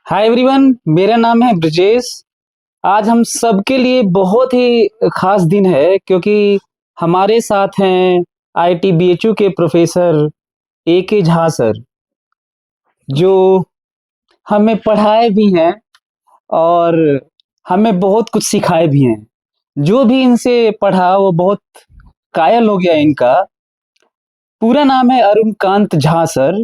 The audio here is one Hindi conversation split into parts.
हाय एवरीवन, मेरा नाम है ब्रजेश। आज हम सबके लिए बहुत ही खास दिन है क्योंकि हमारे साथ हैं आईटीबीएचयू के प्रोफेसर ए के झा सर, जो हमें पढ़ाए भी हैं और हमें बहुत कुछ सिखाए भी हैं। जो भी इनसे पढ़ा वो बहुत कायल हो गया। इनका पूरा नाम है अरुणकांत झा सर।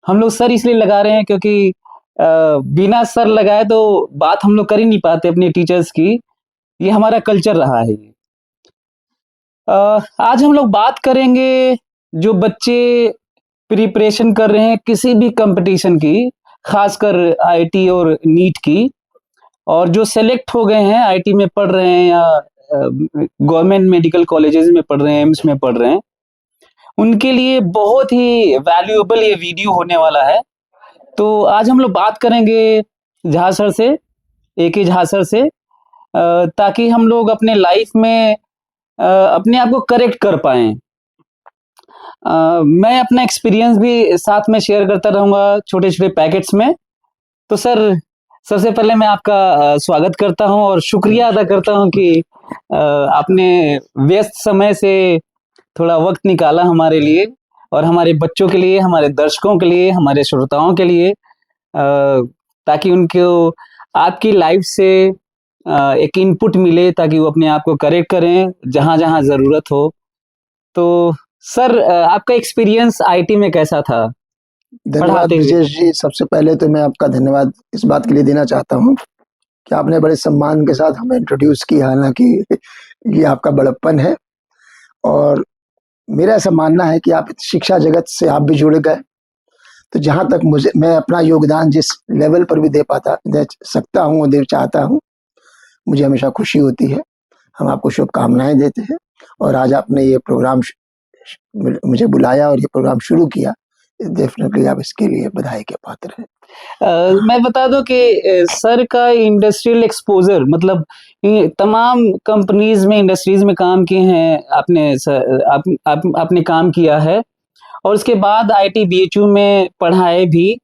हम लोग सर इसलिए लगा रहे हैं क्योंकि बिना सर लगाए तो बात हम लोग कर ही नहीं पाते अपने टीचर्स की। ये हमारा कल्चर रहा है। आज हम लोग बात करेंगे जो बच्चे प्रिपरेशन कर रहे हैं किसी भी कंपटीशन की, खासकर आईटी और नीट की, और जो सेलेक्ट हो गए हैं आईटी में पढ़ रहे हैं या गवर्नमेंट मेडिकल कॉलेजेस में पढ़ रहे हैं, एम्स में पढ़ रहे हैं, उनके लिए बहुत ही वैल्यूएबल ये वीडियो होने वाला है। तो आज हम लोग बात करेंगे झा सर से, ए के झा सर से, ताकि हम लोग अपने लाइफ में अपने आप को करेक्ट कर पाएं। मैं अपना एक्सपीरियंस भी साथ में शेयर करता रहूँगा छोटे छोटे पैकेट्स में। तो सर, सबसे पहले मैं आपका स्वागत करता हूं और शुक्रिया अदा करता हूं कि आपने व्यस्त समय से थोड़ा वक्त निकाला हमारे लिए और हमारे बच्चों के लिए, हमारे दर्शकों के लिए, हमारे श्रोताओं के लिए, ताकि उनको आपकी लाइफ से एक इनपुट मिले ताकि वो अपने आप को करेक्ट करें जहां जहां जरूरत हो। तो सर, आपका एक्सपीरियंस आईटी में कैसा था? धन्यवाद ब्रजेश जी। सबसे पहले तो मैं आपका धन्यवाद इस बात के लिए देना चाहता हूँ कि आपने बड़े सम्मान के साथ हमें इंट्रोड्यूस किया, हालांकि ये आपका बड़प्पन है। और मेरा ऐसा मानना है कि आप शिक्षा जगत से आप भी जुड़ गए, तो जहाँ तक मैं अपना योगदान जिस लेवल पर भी दे सकता हूँ, दे चाहता हूँ, मुझे हमेशा खुशी होती है। हम आपको शुभकामनाएं देते हैं और आज आपने ये प्रोग्राम मुझे बुलाया और ये प्रोग्राम शुरू किया, डेफिनेटली आप इसके लिए बधाई के पात्र हैं। मैं बता दूं कि सर का इंडस्ट्रियल एक्सपोजर, मतलब तमाम कंपनीज में, इंडस्ट्रीज में काम किए हैं आपने सर, आपने काम किया है और उसके बाद आईटीबीएचयू में पढ़ाए भी।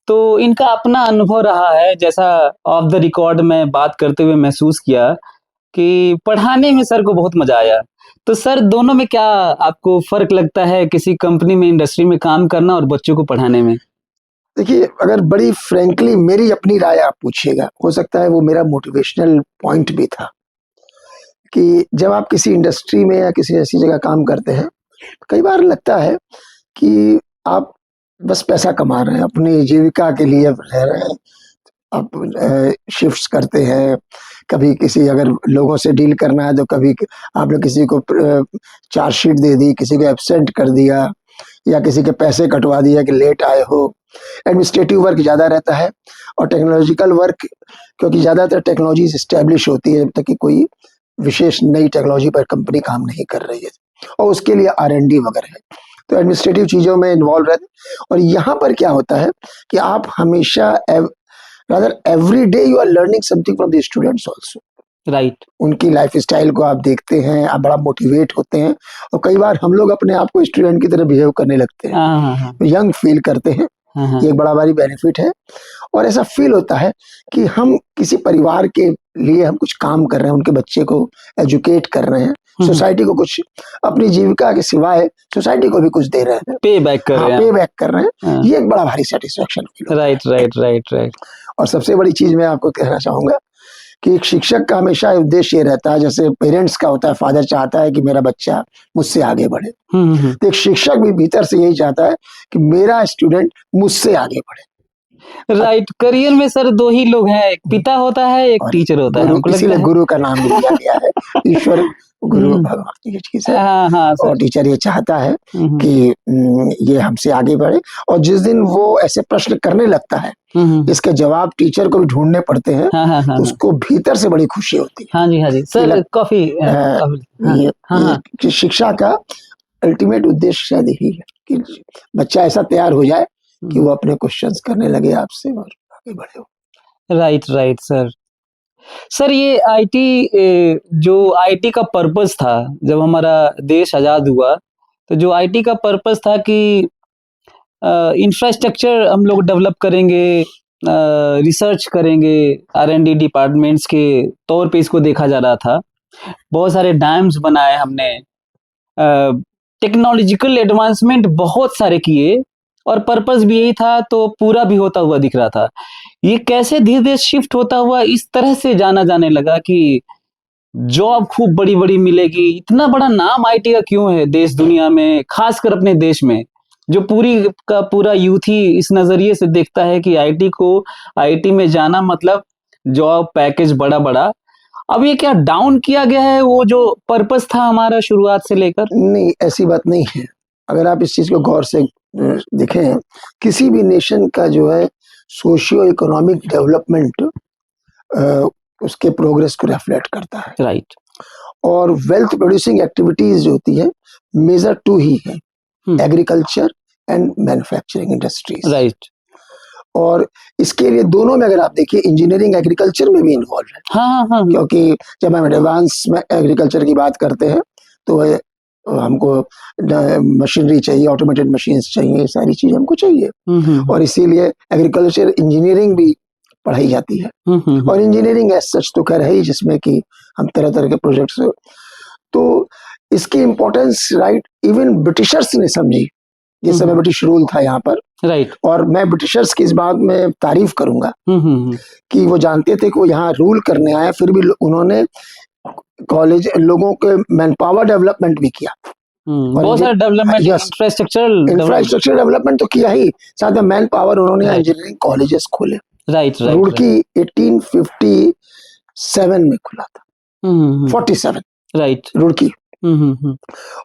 तो इनका अपना अनुभव रहा है, जैसा ऑफ द रिकॉर्ड में बात करते हुए महसूस किया कि पढ़ाने में सर को बहुत मजा आया। तो सर, दोनों में क्या आपको फर्क लगता है, किसी कंपनी में, इंडस्ट्री में काम करना और बच्चों को पढ़ाने में? देखिए, अगर बड़ी फ्रेंकली मेरी अपनी राय आप पूछिएगा, हो सकता है वो मेरा मोटिवेशनल पॉइंट भी था कि जब आप किसी इंडस्ट्री में या किसी ऐसी जगह काम करते हैं, कई बार लगता है कि आप बस पैसा कमा रहे हैं, अपनी जीविका के लिए रह रहे हैं। आप शिफ्ट्स करते हैं, कभी किसी अगर लोगों से डील करना है तो कभी आपने किसी को चार्जशीट दे दी, किसी को एब्सेंट कर दिया या किसी के पैसे कटवा दिया कि लेट आए हो। एडमिनिस्ट्रेटिव वर्क ज़्यादा रहता है और टेक्नोलॉजिकल वर्क, क्योंकि ज़्यादातर टेक्नोलॉजी इस्टेब्लिश होती है जब तक कि कोई विशेष नई टेक्नोलॉजी पर कंपनी काम नहीं कर रही है, और उसके लिए R&D वगैरह है, तो एडमिनिस्ट्रेटिव चीज़ों में इन्वॉल्व रहते हैं। और यहाँ पर क्या होता है कि आप हमेशा rather every day you are learning something from the students also. Right. उनकी लाइफ स्टाइल को आप देखते हैं, आप बड़ा मोटिवेट होते हैं और कई बार हम लोग अपने आप को स्टूडेंट की तरह बिहेव करने लगते हैं, यंग फील करते हैं। ये एक बड़ा भारी बेनिफिट है और ऐसा फील होता है कि हम किसी परिवार के लिए हम कुछ काम कर रहे हैं, उनके बच्चे को एजुकेट कर रहे हैं, सोसाइटी को कुछ अपनी जीविका के सिवाय सोसाइटी को भी कुछ दे रहे हैं, पे बैक कर रहे हैं। ये एक बड़ा भारी सेटिस्फेक्शन फील होता है। राइट। और सबसे बड़ी चीज मैं आपको कहना चाहूंगा कि एक शिक्षक का हमेशा उद्देश्य ये रहता है, जैसे पेरेंट्स का होता है, फादर चाहता है कि मेरा बच्चा मुझसे आगे बढ़े, तो एक शिक्षक भी भीतर से यही चाहता है कि मेरा स्टूडेंट मुझसे आगे बढ़े। राइट। करियर में सर दो ही लोग हैं, एक पिता होता है, एक टीचर होता है। इसीलिए गुरु का नाम दिया गया है, ईश्वर गुरु भगवान ये चीज है। और टीचर ये चाहता है कि ये हमसे आगे बढ़े, और जिस दिन वो ऐसे प्रश्न करने लगता है इसके जवाब टीचर को भी ढूंढने पड़ते हैं, तो उसको भीतर से बड़ी खुशी होती है। हाँ जी सर, काफी शिक्षा का अल्टीमेट उद्देश्य शायद यही है कि बच्चा ऐसा तैयार हो जाए कि वो अपने क्वेश्चंस करने लगे आपसे और आगे बढ़े हो। राइट सर, ये आईटी, जो आईटी का पर्पस था जब हमारा देश आजाद हुआ, तो जो आईटी का पर्पस था कि इंफ्रास्ट्रक्चर हम लोग डेवलप करेंगे, रिसर्च करेंगे, R&D डिपार्टमेंट्स के तौर पे इसको देखा जा रहा था। बहुत सारे डैम्स बनाए हमने, टेक्नोलॉजिकल एडवांसमेंट बहुत सारे किए और पर्पस भी यही था, तो पूरा भी होता हुआ दिख रहा था। ये कैसे धीरे-धीरे शिफ्ट होता हुआ इस तरह से जाना जाने लगा कि जॉब खूब बड़ी-बड़ी मिलेगी। इतना बड़ा नाम आईटी का क्यों है देश दुनिया में, खासकर अपने देश में, जो पूरी का पूरा यूथ ही इस नज़रिए से देखता है कि आईटी में जाना मतलब जॉब पैकेज बड़ा-बड़ा। अब ये क्या डाउन किया गया है वो जो पर्पस था हमारा शुरुआत से लेकर? नहीं, ऐसी बात नहीं है। अगर आप इस चीज़ को गौर से देखें, किसी भी नेशन का जो है सोशियो इकोनॉमिक डेवलपमेंट उसके प्रोग्रेस को रिफ्लेक्ट करता है। राइट। और वेल्थ प्रोड्यूसिंग एक्टिविटीज जो होती है, मेजर टू ही है, agriculture and manufacturing industries. Right. और इसके लिए दोनों में अगर आप देखिए, इंजीनियरिंग एग्रीकल्चर में भी इन्वॉल्व है। हाँ। क्योंकि जब हम एडवांस में एग्रीकल्चर की बात करते हैं तो हमको मशीनरी चाहिए, ऑटोमेटेड मशीन्स चाहिए, ये सारी चीजें हमको चाहिए। और इसीलिए एग्रीकल्चर इंजीनियरिंग भी पढ़ाई जाती है। और इंजीनियरिंग एज सच तो खैर है ही, जिसमें कि हम तरह तरह के प्रोजेक्ट्स, तो इसकी इम्पोर्टेंस राइट इवन ब्रिटिशर्स ने समझी जिस समय ब्रिटिश रूल था यहाँ पर। राइट। और मैं ब्रिटिशर्स की इस बात में तारीफ करूंगा कि वो जानते थे कि वो यहाँ रूल करने आए, फिर भी उन्होंने कॉलेज लोगों के मैन पावर डेवलपमेंट भी किया। बहुत सारे डेवलपमेंट, इंफ्रास्ट्रक्चर डेवलपमेंट तो किया ही, साथ में मैन पावर उन्होंने इंजीनियरिंग कॉलेजेस खोले। राइट। रुड़की 1857 में खुला था, 47। राइट। रुड़की।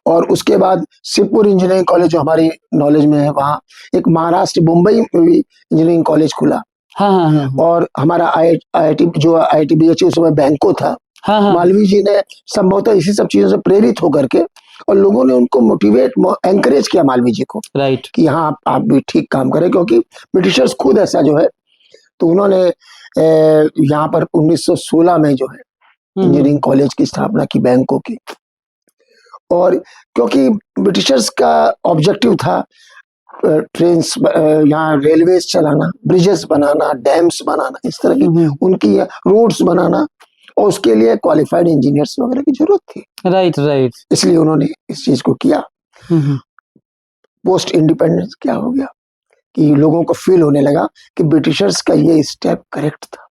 और उसके बाद शिवपुर इंजीनियरिंग कॉलेज जो हमारी नॉलेज में है, वहाँ एक महाराष्ट्र मुंबई में भी इंजीनियरिंग कॉलेज खुला। हाँ। और हमारा IIT BHU उस समय बैंको था। मालवीय जी ने संभवतः इसी सब चीजों से प्रेरित होकर के, और लोगों ने उनको मोटिवेट एंकरेज किया मालवीय जी को, राइट, कि हाँ आप भी ठीक काम करें, क्योंकि ब्रिटिशर्स खुद ऐसा जो है, तो उन्होंने यहाँ पर 1916 में जो है इंजीनियरिंग कॉलेज की स्थापना की, बैंकों की। और क्योंकि ब्रिटिशर्स का ऑब्जेक्टिव था ट्रेन्स, यहाँ रेलवेज चलाना, ब्रिजेस बनाना, डैम्स बनाना, इस तरह की उनकी रोड्स बनाना, और उसके लिए क्वालिफाइड इंजीनियर्स वगैरह की जरूरत थी। राइट। इसलिए उन्होंने इस चीज को किया। पोस्ट इंडिपेंडेंस क्या हो गया कि लोगों को फील होने लगा कि ब्रिटिशर्स का ये स्टेप करेक्ट था।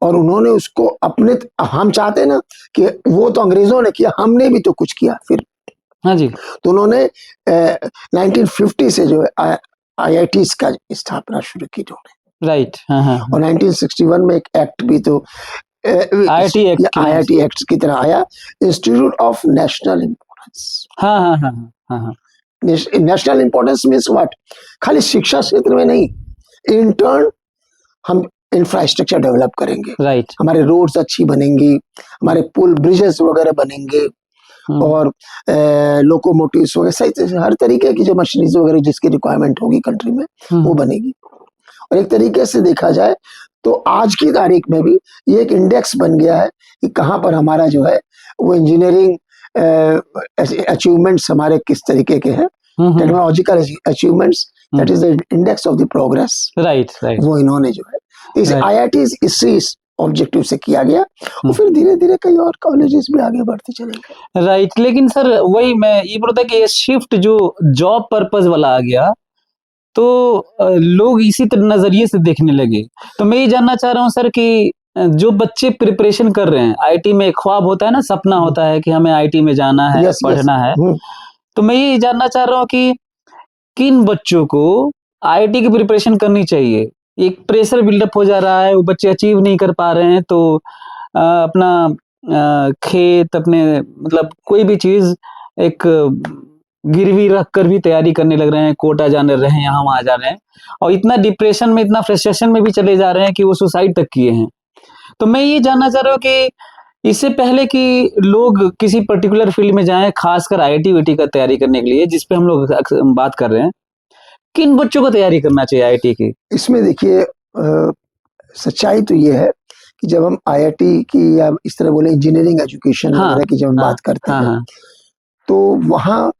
और उन्होंने उसको अपने, हम चाहते ना कि वो तो अंग्रेजों ने किया, हमने भी तो कुछ किया फिर। हाँ जी। तो उन्होंने 1950 से जो है IITs का स्थापना शुरू की उन्होंने। राइट। और 1961 में एक एक्ट भी तो IIT एक्ट की तरह आया, इंस्टीट्यूट ऑफ नेशनल इम्पोर्टेंस। हाँ। National importance means what? खाली शिक्षा क्षेत्र में नहीं, इन टर्न हम इंफ्रास्ट्रक्चर डेवलप करेंगे। राइट। हमारे रोड्स अच्छी बनेंगी, हमारे पुल ब्रिजेस वगैरह बनेंगे, और लोकोमोटिव्स वगैरह, सही हर तरीके की जो मशीनरीज वगैरह जिसकी रिक्वायरमेंट होगी कंट्री में, वो बनेगी। और एक तरीके से देखा जाए तो आज की तारीख में भी ये एक इंडेक्स बन गया है कि कहाँ पर हमारा जो है वो इंजीनियरिंग अचीवमेंट्स हमारे किस तरीके के हैं, technological achievements, that is the index of the progress. Right. वो इन्होंने जो है इस IITs इसी ऑब्जेक्टिव से किया गया, और फिर धीरे धीरे कई और कॉलेजेस भी आगे बढ़ते चले गए। राइट। लेकिन सर वही मैं ये बोलता कि ये शिफ्ट जो जॉब पर्पस वाला आ गया, तो लोग इसी नजरिए से देखने लगे। तो मैं ये जानना चाह रहा हूँ सर कि जो बच्चे प्रिपरेशन कर रहे हैं आईटी में, ख्वाब होता है ना, सपना होता है कि हमें आईटी में जाना है, पढ़ना है, तो मैं ये जानना चाह रहा हूँ कि किन बच्चों को आईटी की प्रिपरेशन करनी चाहिए? एक प्रेशर बिल्डअप हो जा रहा है, वो बच्चे अचीव नहीं कर पा रहे हैं, तो अपना खेत, अपने मतलब कोई भी चीज एक गिरवी रख कर भी तैयारी करने लग रहे हैं, कोटा जाने रहे हैं, यहाँ वहां जा रहे हैं, और इतना डिप्रेशन में, इतना फ्रस्ट्रेशन में भी चले जा रहे हैं कि वो सुसाइड तक किए हैं। तो मैं ये जानना चाह रहा हूँ कि इससे पहले कि लोग किसी पर्टिकुलर फील्ड में जाएं, खासकर IIT का तैयारी करने के लिए, जिसपे हम लोग बात कर रहे हैं, किन बच्चों को तैयारी करना चाहिए IIT की? इसमें देखिए, सच्चाई तो ये है कि जब हम IIT की या इस तरह बोले इंजीनियरिंग एजुकेशन वगैरह की जब हम बात करते हैं, तो वहाँ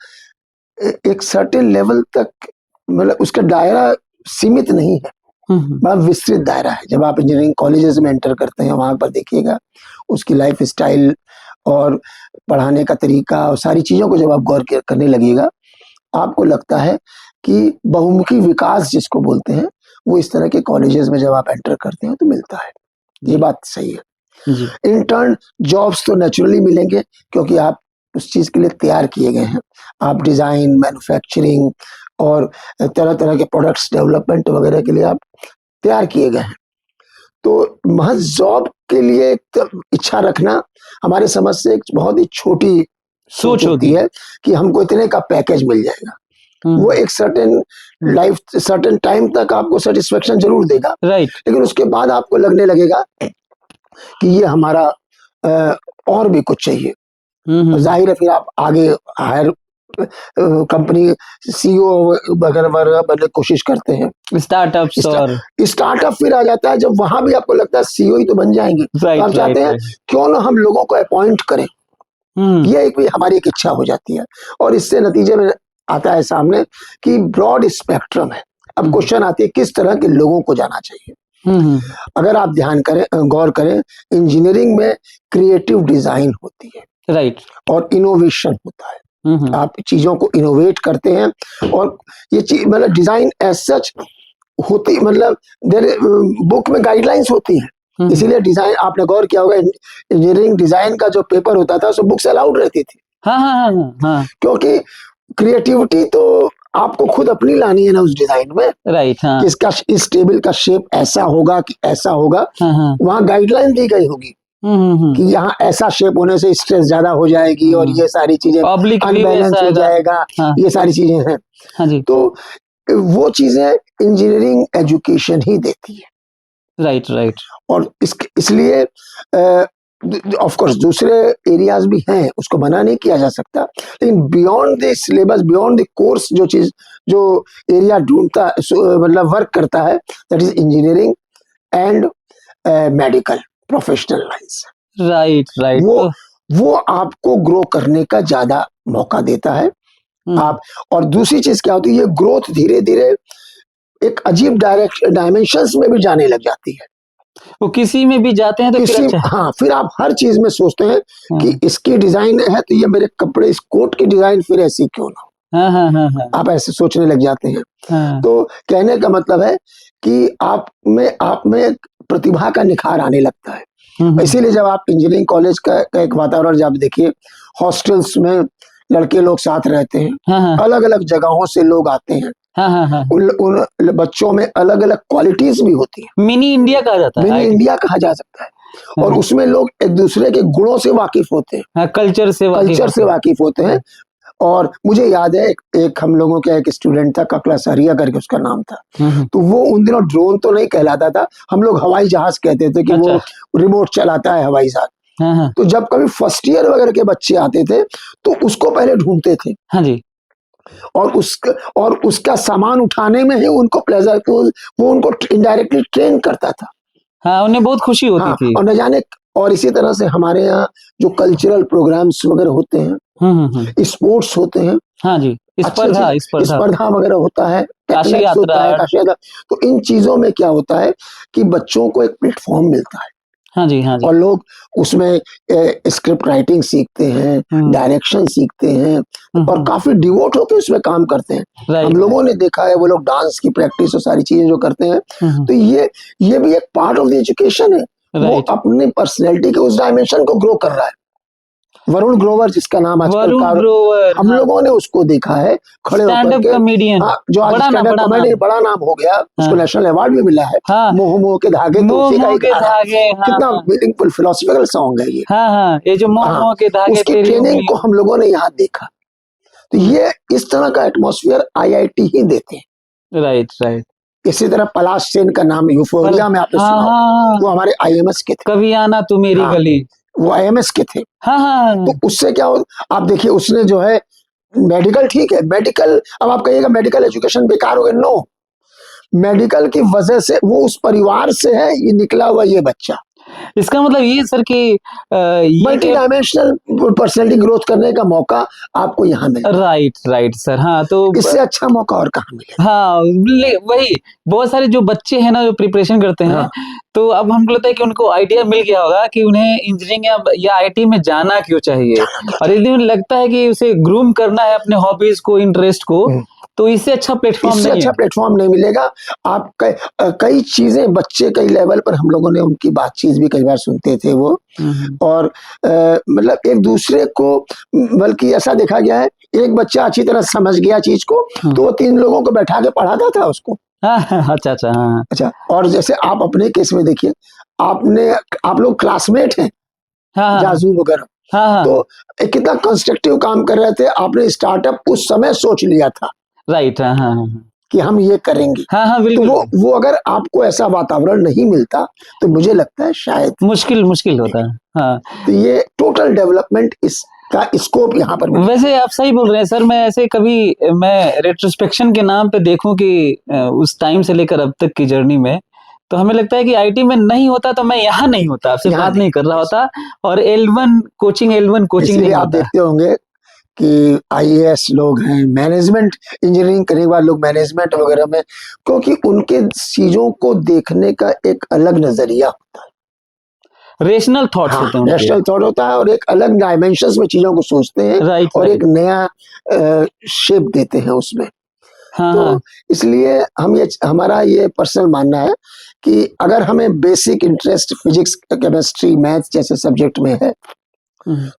एक सर्टेन लेवल तक, मतलब उसका दायरा सीमित नहीं है। बड़ा विस्तृत दायरा है। जब आप इंजीनियरिंग कॉलेजेस में एंटर करते हैं, वहां पर देखिएगा उसकी लाइफ स्टाइल और पढ़ाने का तरीका और सारी चीजों को जब आप गौर करने लगेगा, आपको लगता है कि बहुमुखी विकास जिसको बोलते हैं, वो इस तरह के कॉलेजेस में जब आप एंटर करते हैं तो मिलता है। ये बात सही है। जी इंटर्न जॉब्स तो नेचुरली मिलेंगे, क्योंकि आप उस चीज के लिए तैयार किए गए हैं। आप डिजाइन, मैन्युफैक्चरिंग और तरह तरह के प्रोडक्ट्स डेवलपमेंट वगैरह के लिए आप तैयार किए गए हैं। तो महज जॉब के लिए इच्छा रखना हमारे समझ से एक बहुत ही छोटी सोच होती है कि हमको इतने का पैकेज मिल जाएगा। वो एक सर्टेन टाइम तक आपको सेटिस्फेक्शन जरूर देगा, राइट, लेकिन उसके बाद आपको लगने लगेगा कि ये हमारा और भी कुछ चाहिए। जाहिर है फिर आप आगे हायर कंपनी सीईओ वगैरह बनने की कोशिश करते हैं। स्टार्टअप फिर आ जाता है, जब वहां भी आपको लगता है सीईओ ही तो बन जाएंगे, तो आप चाहते हैं क्यों ना हम लोगों को अपॉइंट करें। ये एक भी हमारी एक इच्छा हो जाती है, और इससे नतीजे में आता है सामने कि ब्रॉड स्पेक्ट्रम है। अब क्वेश्चन आती है किस तरह के लोगों को जाना चाहिए। अगर आप ध्यान करें, गौर करें, इंजीनियरिंग में क्रिएटिव डिजाइन होती है, राइट, और इनोवेशन होता है। आप चीजों को इनोवेट करते हैं, और ये चीज मतलब डिजाइन एज सच होती, मतलब बुक में गाइडलाइंस होती है। इसीलिए डिजाइन, आपने गौर किया होगा, इंजीनियरिंग डिजाइन का जो पेपर होता था, उसमें बुक्स अलाउड रहती थी। हाँ। क्योंकि क्रिएटिविटी तो आपको खुद अपनी लानी है ना उस डिजाइन में, राइट। हाँ। कि इसका इस टेबल का शेप ऐसा होगा कि ऐसा होगा। हाँ। वहाँ गाइडलाइन दी गई होगी कि यहाँ ऐसा शेप होने से स्ट्रेस ज्यादा हो जाएगी, और ये सारी चीजें अनबैलेंस हो जाएगा। हाँ। ये सारी चीजें हैं। हाँ जी। तो वो चीजें इंजीनियरिंग एजुकेशन ही देती है, राइट। और इसलिए ऑफ कोर्स दूसरे एरियाज भी हैं, उसको मना नहीं किया जा सकता, लेकिन beyond the syllabus, beyond the course, जो एरिया ढूंढता, मतलब वर्क करता है, that is engineering and medical professional lines. Right. वो आपको ग्रो करने का ज्यादा मौका देता है। आप, और दूसरी चीज क्या होती है, ये ग्रोथ धीरे धीरे एक अजीब डायमेंशंस में भी जाने लग जाती है। वो किसी में भी जाते हैं तो फिर अच्छा। हाँ, फिर आप हर चीज में सोचते हैं कि इसकी डिजाइन है तो ये मेरे कपड़े, इस कोट की डिजाइन फिर ऐसी क्यों ना हो। हाँ। आप ऐसे सोचने लग जाते हैं। हाँ। तो कहने का मतलब है कि आप में प्रतिभा का निखार आने लगता है। इसीलिए जब आप इंजीनियरिंग कॉलेज का एक वातावरण जब देखिए, हॉस्टल्स में लड़के लोग साथ रहते हैं, अलग अलग जगहों से लोग आते हैं। हाँ। उन बच्चों में अलग अलग क्वालिटीज भी होती है। मिनी इंडिया कहा जाता है, मिनी इंडिया कहा जा सकता है। और उसमें लोग एक दूसरे के गुणों से वाकिफ होते हैं, कल्चर से वाकिफ होते हैं। और मुझे याद है एक हम लोगों का एक स्टूडेंट था, ककला सरिया करके उसका नाम था। तो वो उन दिनों ड्रोन तो नहीं कहलाता था, हम लोग हवाई जहाज कहते थे कि वो रिमोट चलाता है हवाई जहाज। तो जब कभी फर्स्ट ईयर वगैरह के बच्चे आते थे तो उसको पहले ढूंढते थे। हाँ जी। और उसका सामान उठाने में ही उनको प्लेजर, वो उनको इनडायरेक्टली ट्रेन करता था। हाँ, उन्हें बहुत खुशी होती थी। और न जाने, और इसी तरह से हमारे यहाँ जो कल्चरल प्रोग्राम्स वगैरह होते हैं, स्पोर्ट्स होते हैं। हाँ जी, स्पर्धा वगैरह होता है, काशी यात्रा। तो इन चीजों में क्या होता है कि बच्चों को एक प्लेटफॉर्म मिलता है। हाँ जी। और लोग उसमें स्क्रिप्ट राइटिंग सीखते हैं, डायरेक्शन सीखते हैं, और काफी डिवोट होकर उसमें काम करते हैं। हम लोगों ने देखा है वो लोग डांस की प्रैक्टिस और सारी चीजें जो करते हैं, तो ये भी एक पार्ट ऑफ द एजुकेशन है। वो अपनी पर्सनैलिटी के उस डायमेंशन को ग्रो कर रहा है। वरुण ग्रोवर जिसका नाम आजकल हम लोगों ने उसको देखा है खड़े होकर के, कॉमेडियन, जो आज स्टैंड-अप कॉमेडी बड़ा नाम हो गया, उसको नेशनल अवार्ड भी मिला है। मोह के धागे, कितना मीनिंगफुल फिलोसॉफिकल सॉन्ग है ये। ये जो मोह के धागे, उसकी ट्रेनिंग को हम लोगों ने यहाँ देखा। तो ये इस तरह का एटमॉस्फेयर IIT ही देते हैं। राइट। इसी तरह पलाश सेन का नाम यूफोरिया में आपने सुना, वो हमारे IMS के थे। कभी आना तू मेरी गली, वो IMS के थे। तो उससे क्या हो, आप देखिए उसने जो है मेडिकल, ठीक है मेडिकल, अब आप कहिएगा मेडिकल एजुकेशन बेकार हो गया, नो, मेडिकल की वजह से वो उस परिवार से है ये निकला हुआ ये बच्चा। इसका मतलब ये सर कि ये मल्टी डायमेंशनल पर्सनैलिटी ग्रोथ करने का मौका आपको यहाँ मिल रहा है। Right sir. हाँ तो इससे अच्छा मौका और कहाँ मिलेगा। हाँ वही बहुत सारे जो बच्चे हैं ना जो प्रिपरेशन करते हैं, हाँ। तो अब हमको लगता है कि उनको आइडिया मिल गया होगा कि उन्हें इंजीनियरिंग या आईटी में जाना क्यों चाहिए, और यदि उन्हें लगता है कि उसे ग्रूम करना है अपने हॉबीज को, इंटरेस्ट को, तो इससे अच्छा प्लेटफॉर्म इससे नहीं अच्छा है। प्लेटफॉर्म नहीं मिलेगा। आप कई चीजें बच्चे कई लेवल पर हम लोगों ने उनकी बातचीत भी कई बार सुनते थे वो, और मतलब एक दूसरे को, बल्कि ऐसा देखा गया है एक बच्चा अच्छी तरह समझ गया चीज को तो वो 3 लोगों को बैठा के पढ़ाता था उसको। अच्छा अच्छा। हाँ अच्छा, और जैसे आप अपने केस में देखिए, आप लोग क्लासमेट हैं हाँ जाजू वगैरह, हाँ तो कितना कंस्ट्रक्टिव काम कर रहे थे, आपने स्टार्टअप उस समय सोच लिया था राइट। हाँ हाँ कि हम ये करेंगे। हाँ तो बिल्कुल। वो अगर आपको ऐसा वातावरण नहीं मिलता तो मुझे लगता है शायद मुश्किल होता है। हाँ तो ये टोटल डेवलपमेंट इसका स्कोप यहाँ पर मिलेगा। वैसे आप सही बोल रहे हैं सर। मैं ऐसे कभी मैं रेट्रोस्पेक्शन के नाम पे देखूं कि उस टाइम से लेकर अब तक की जर्नी में, तो हमें लगता है कि आईटी में नहीं होता तो मैं यहाँ नहीं होता, आपसे यहाँ बात नहीं। नहीं कर रहा होता, और L1 कोचिंग इसलिए नहीं आप होता। देखते होंगे कि आईएएस लोग हैं, मैनेजमेंट इंजीनियरिंग करने के बाद लोग मैनेजमेंट वगैरह में, क्योंकि उनके चीजों को देखने का एक अलग नजरिया, रेशनल थॉट्स हाँ, होते हैं उनके। नेशनल थॉट होता है और एक अलग डायमेंशंस में चीजों को सोचते हैं राइट और राइट। एक नया शेप देते हैं उसमें। हाँ तो हाँ इसलिए हमारा ये पर्सनल मानना है कि अगर हमें basic interest physics, chemistry, math जैसे सब्जेक्ट में है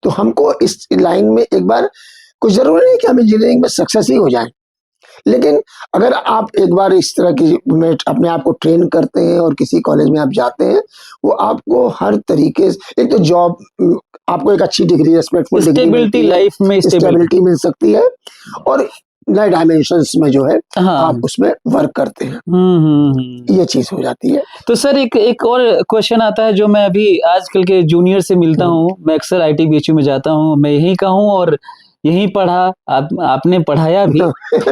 तो हमको इस लाइन में एक बार, कुछ जरूरी नहीं कि हम इंजीनियरिंग में सक्सेस ही हो जाएं, लेकिन अगर आप एक बार इस तरह की में अपने आप को ट्रेन करते हैं और किसी कॉलेज में आप जाते हैं, वो आपको हर तरीके से, एक तो जॉब, आपको एक अच्छी डिग्री, रेस्पेक्टफुल डिग्री स्टेबिलिटी, मिलती है, लाइफ में स्टेबिलिटी मिल सकती है, और नए डायमेंशंस में जो है हाँ आप उसमें वर्क करते हैं, ये चीज हो जाती है। तो सर एक और क्वेश्चन आता है जो मैं अभी आजकल के जूनियर से मिलता हूँ। मैं अक्सर आईटी बीएचयू में जाता हूँ, मैं यहीं का हूँ और यहीं पढ़ा, आपने पढ़ाया भी।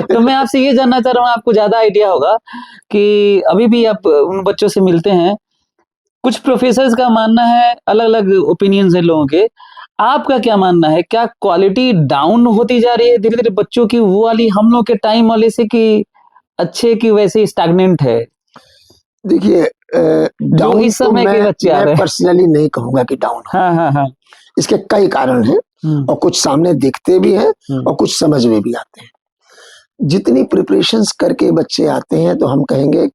तो मैं आपसे ये जानना चाह रहा हूँ, आपको ज्यादा आइडिया होगा कि अभी भी आप उन बच्चों से मिलते हैं, कुछ प्रोफेसर्स का मानना है, अलग अलग ओपिनियंस है लोगों के, आपका क्या मानना है? क्या क्वालिटी डाउन होती जा रही है धीरे धीरे बच्चों की, वो वाली हम लोग के टाइम वाले से, कि अच्छे की वैसे स्टैग्नेंट है देखिए, जो डाउन इस तो समय के बच्चे आ मैं रहे हैं? पर्सनली नहीं कहूंगा कि डाउन हो। हाँ इसके कई कारण हैं और कुछ सामने दिखते भी हैं और कुछ समझ में भी आते हैं। जितनी प्रिपरेशंस करके बच्चे आते हैं तो हम कहेंगे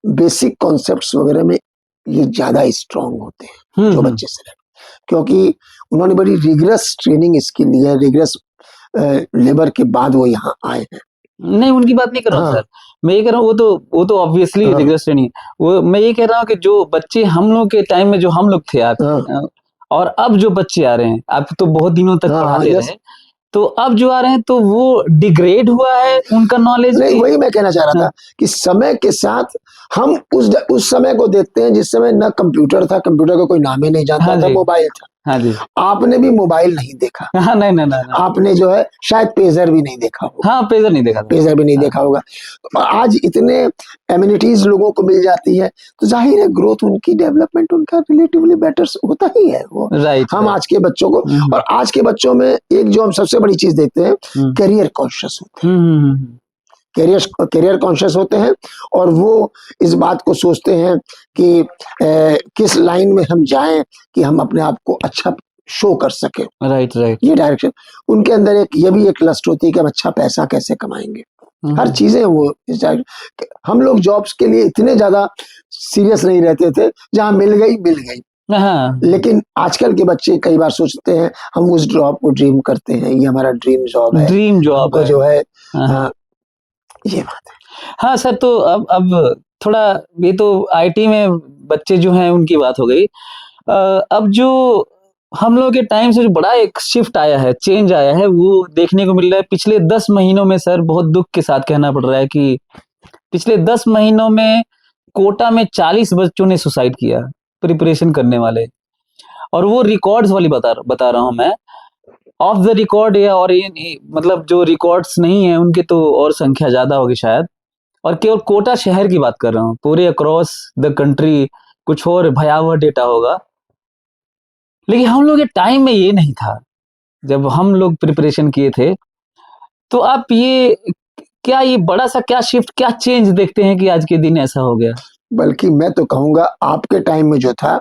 बेसिक कॉन्सेप्ट्स वगैरह में ये ज्यादा स्ट्रांग होते हैं जो बच्चे से, क्योंकि उन्होंने बड़ी रिगरस ट्रेनिंग इसके लिए, रिगरस लेबर के बाद वो यहाँ आए हैं। नहीं उनकी बात नहीं कर रहा हूँ सर, मैं ये कह रहा हूँ वो तो ऑब्वियसली रिगरस ट्रेनिंग, वो मैं ये कह रहा हूँ कि जो बच्चे हम लोग के टाइम में, जो हम लोग थे आप, और अब जो बच्चे आ रहे हैं, आप तो बहुत दिनों तक पढ़ाते रहे, तो अब जो आ रहे हैं तो वो डिग्रेड हुआ है उनका नॉलेज? नहीं, वही मैं कहना चाह रहा था कि समय के साथ हम उस समय को देखते हैं जिस समय न कंप्यूटर था, कंप्यूटर का कोई नाम ही नहीं जानता था, मोबाइल था। हाँ जी। आपने भी मोबाइल नहीं देखा। हाँ, नहीं। आपने जो है शायद पेजर भी नहीं देखा होगा। हाँ, पेजर नहीं देखा था। पेजर भी नहीं देखा होगा। आज इतने एमिनिटीज लोगों को मिल जाती है तो जाहिर है ग्रोथ उनकी, डेवलपमेंट उनका रिलेटिवली बेटर होता ही है वो। हम आज के बच्चों को, और आज के बच्चों में एक जो हम सबसे बड़ी चीज देखते हैं, करियर कॉन्शियस होते हैं। करियर कॉन्शियस होते हैं और वो इस बात को सोचते हैं कि किस लाइन में हम जाएं कि हम अपने आप को अच्छा शो कर सके। राइट ये डायरेक्शन उनके अंदर ये भी एक लस्ट होती है कि हम अच्छा पैसा कैसे कमाएंगे। हर चीजें वो हम लोग जॉब्स के लिए इतने ज्यादा सीरियस नहीं रहते थे, जहां मिल गई। लेकिन आजकल के बच्चे कई बार सोचते हैं हम उस जॉब को ड्रीम करते हैं, ये हमारा ड्रीम जॉब है, हमको जो है ये बात है। हाँ सर, तो अब थोड़ा, ये तो आईटी में बच्चे जो हैं उनकी बात हो गई। अब जो हम लोग के टाइम से जो बड़ा एक शिफ्ट आया है, चेंज आया है, वो देखने को मिल रहा है पिछले 10 महीनों में। सर बहुत दुख के साथ कहना पड़ रहा है कि पिछले 10 महीनों में कोटा में 40 बच्चों ने सुसाइड किया, प्रिपरेशन करने वाले। और वो रिकॉर्ड्स वाली बता रहा हूँ मैं, ऑफ द रिकॉर्ड, या और मतलब जो रिकॉर्ड्स नहीं है उनके तो और संख्या ज्यादा होगी शायद। और केवल कोटा शहर की बात कर रहा हूँ, पूरे अक्रॉस द कंट्री कुछ और भयावह डेटा होगा। लेकिन हम लोग के टाइम में ये नहीं था, जब हम लोग प्रिपरेशन किए थे। तो आप ये क्या ये बड़ा सा क्या शिफ्ट, क्या चेंज देखते हैं कि आज के दिन ऐसा हो गया? बल्कि मैं तो कहूंगा आपके टाइम में जो था,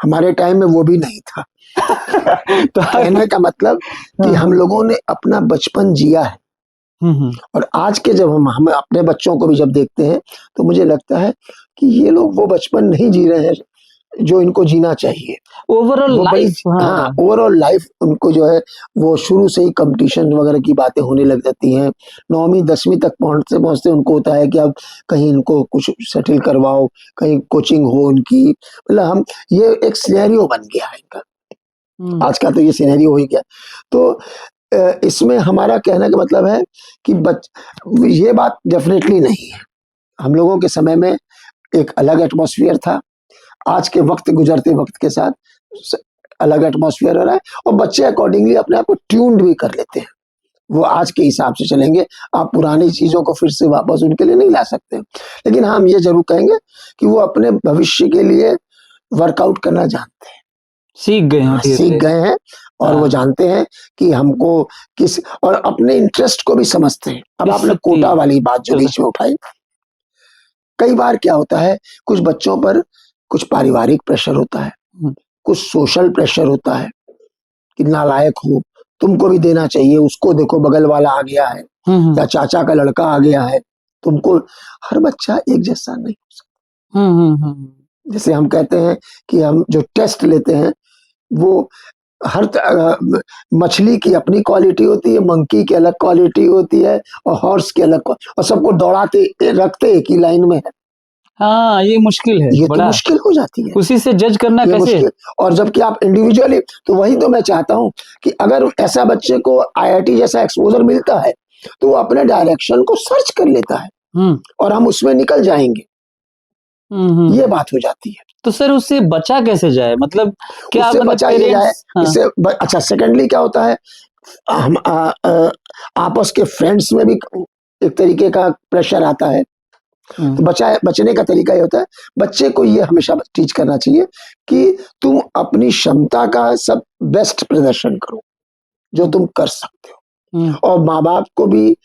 हमारे टाइम में वो भी नहीं था। तो कहने का मतलब कि हम लोगों ने अपना बचपन जिया है, और आज के जब हम अपने बच्चों को भी जब देखते हैं तो मुझे लगता है कि ये लोग वो बचपन नहीं जी रहे हैं जो इनको जीना चाहिए। ओवरऑल वो बड़ी लाइफ, हाँ ओवरऑल लाइफ उनको जो है वो शुरू से ही कंपटीशन वगैरह की बातें होने लग जाती हैं। 9वीं 10वीं तक पहुंचते पहुंचते उनको होता है कि अब कहीं इनको कुछ सेटल करवाओ, कहीं कोचिंग हो उनकी। मतलब हम ये एक सिनेरियो बन गया है इनका, आज का तो ये सिनेरियो हो ही गया। तो इसमें हमारा कहने का मतलब है कि ये बात डेफिनेटली नहीं है। हम लोगों के समय में एक अलग एटमॉस्फेयर था, आज के वक्त गुजरते वक्त के साथ अलग एटमॉस्फेयर हो रहा है, और बच्चे अकॉर्डिंगली अपने आप को ट्यून्ड भी कर लेते हैं। वो आज के हिसाब से चलेंगे, आप पुरानी चीजों को फिर से वापस उनके लिए नहीं ला सकते। लेकिन हम ये जरूर कहेंगे कि वो अपने भविष्य के लिए वर्कआउट करना जानते हैं, सीख गए हैं, सीख गए हैं, और वो जानते हैं कि हमको किस, और अपने इंटरेस्ट को भी समझते हैं। अब आपने कोटा वाली बात जो बीच में उठाई, कई बार क्या होता है कुछ बच्चों पर कुछ पारिवारिक प्रेशर होता है, कुछ सोशल प्रेशर होता है कि नालायक हो, तुमको भी देना चाहिए, उसको देखो बगल वाला आ गया है, या चाचा का लड़का आ गया है, तुमको। हर बच्चा एक जैसा नहीं हो सकता। जैसे हम कहते हैं कि हम जो टेस्ट लेते हैं वो हर मछली की अपनी क्वालिटी होती है, मंकी की अलग क्वालिटी होती है, और हॉर्स की अलग, और सबको दौड़ाते रखते एक ही लाइन में है। हाँ, ये मुश्किल है, ये बड़ा तो मुश्किल हो जाती है, उसी से जज करना कैसे। और जबकि आप इंडिविजुअली, तो वही तो मैं चाहता हूं कि अगर ऐसा बच्चे को आईआईटी जैसा एक्सपोजर मिलता है तो वो अपने डायरेक्शन को सर्च कर लेता है, और हम उसमें निकल जाएंगे। ये बात हो जाती है। तो सर उससे बचा कैसे जाए, मतलब क्या उससे मतलब बचा ये जाए, इससे अच्छा सेकेंडली क्या होता है, हम आपस के फ्रेंड्स में भी एक तरीके का प्रेशर आता है। तो बचने का तरीका ये होता है, बच्चे को ये हमेशा टीच करना चाहिए कि तुम अपनी क्षमता का सब बेस्ट प्रदर्शन करो जो तुम कर सकते हो, और माँ बाप को भी,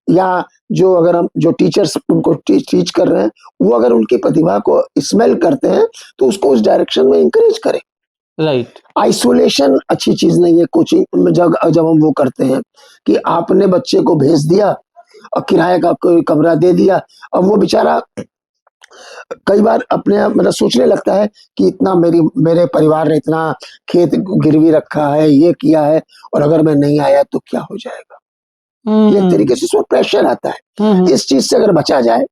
या जो अगर हम जो टीचर्स उनको टीच कर रहे हैं, वो अगर उनकी प्रतिभा को स्मेल करते हैं तो उसको उस डायरेक्शन में इंकरेज करें। राइट। आइसोलेशन अच्छी चीज नहीं है कोचिंग में। जब हम वो करते हैं कि आपने बच्चे को भेज दिया और किराए का कोई कमरा दे दिया, अब वो बेचारा कई बार अपने मतलब सोचने लगता है कि इतना मेरे परिवार ने इतना खेत गिरवी रखा है, ये किया है, और अगर मैं नहीं आया तो क्या हो जाएगा। ये तरीके से प्रेशर आता है। इस चीज से अगर बचा जाए,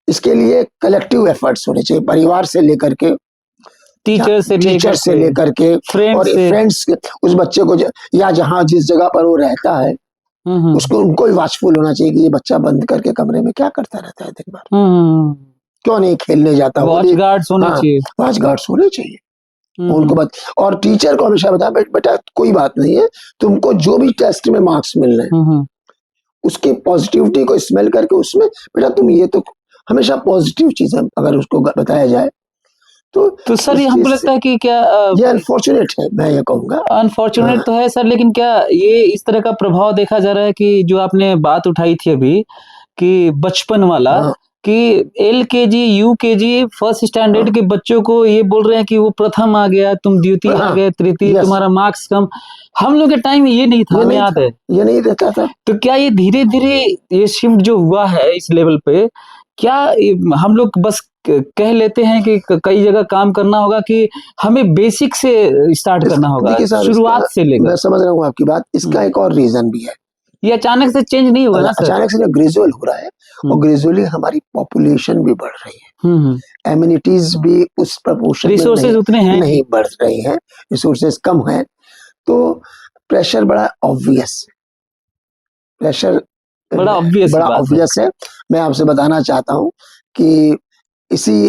इसके लिए कलेक्टिव एफर्ट्स होने चाहिए, परिवार से लेकर के, टीचर से लेकर के, और फ्रेंड्स, उस बच्चे को या जहाँ जिस जगह पर वो रहता है उसको, उनको भी वाचफुल होना चाहिए कि ये बच्चा बंद करके कमरे में क्या करता रहता है दिन भर, क्यों नहीं खेलने जाता। वॉच गार्ड्स होने चाहिए, वॉच गार्ड्स होने चाहिए उनको और टीचर को हमेशा बताया बेटा कोई बात नहीं है, तुमको जो भी टेस्ट में मार्क्स मिल रहे हैं उसकी पॉजिटिविटी को स्मेल करके उसमें बेटा तुम ये तो हमेशा पॉजिटिव चीज है अगर उसको बताया जाए तो सर ये हमको लगता है कि क्या ये अनफॉर्चुनेट है, मैं ये कहूंगा अनफॉर्चुनेट तो है सर, लेकिन क्या ये इस तरह का प्रभाव देखा जा रहा है कि जो आपने बात उठाई थी अभी कि बचपन वाला, कि LKG UKG फर्स्ट स्टैंडर्ड के बच्चों को ये बोल रहे हैं कि वो प्रथम आ गया, तुम द्वितीय आ गए, तृतीय, तुम्हारा मार्क्स कम। हम लोग के टाइम में ये नहीं था, हमें याद है, ये नहीं रहता था। तो क्या ये धीरे धीरे ये शिफ्ट जो हुआ है इस लेवल पे, क्या हम लोग बस कह लेते हैं कि कई जगह काम करना होगा, कि हमें बेसिक से स्टार्ट करना होगा, शुरुआत से लेकर। मैं समझ रहा हूँ आपकी बात। इसका एक और रीजन भी है, ये अचानक से चेंज नहीं होगा ना सर, अचानक से ग्रेजुअल हो रहा है, और ग्रेजुअली हमारी पॉपुलेशन भी बढ़ रही है, एमिनिटीज भी उस प्रपोर्शन में रिसोर्सेज उतने हैं नहीं बढ़ रही हैं, रिसोर्सेज कम है, तो प्रेशर बड़ा ऑब्वियस, प्रेशर बड़ा ऑब्वियस है। मैं आपसे बताना चाहता हूँ कि इसी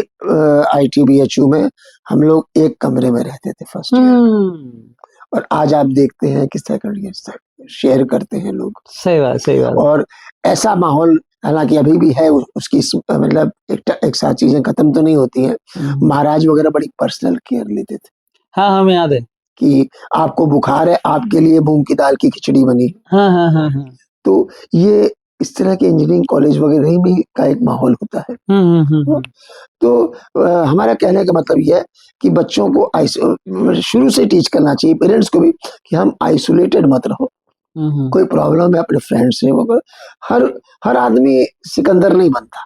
ITBHU में हम लोग एक कमरे में रहते थे फर्स्ट ईयर, और आज आप देखते हैं कि सेकंड ईयर शेयर करते हैं लोग। सही बात और ऐसा माहौल हालांकि अभी भी है, उसकी मतलब एक साथ चीजें खत्म तो नहीं होती हैं। महाराज वगैरह बड़ी पर्सनल केयर लेते थे। हाँ हमें याद है। कि आपको बुखार है, आपके लिए मूंग की दाल की खिचड़ी बनी। हाँ हाँ हाँ हाँ। तो ये इस तरह के इंजीनियरिंग कॉलेज वगैरह ही में का एक माहौल होता है। तो हमारा कहने का मतलब ये है कि बच्चों को शुरू से टीच करना चाहिए, पेरेंट्स को भी, कि हम आइसोलेटेड मत रहो। कोई प्रॉब्लम है अपने फ्रेंड से, वो हर हर आदमी सिकंदर नहीं बनता।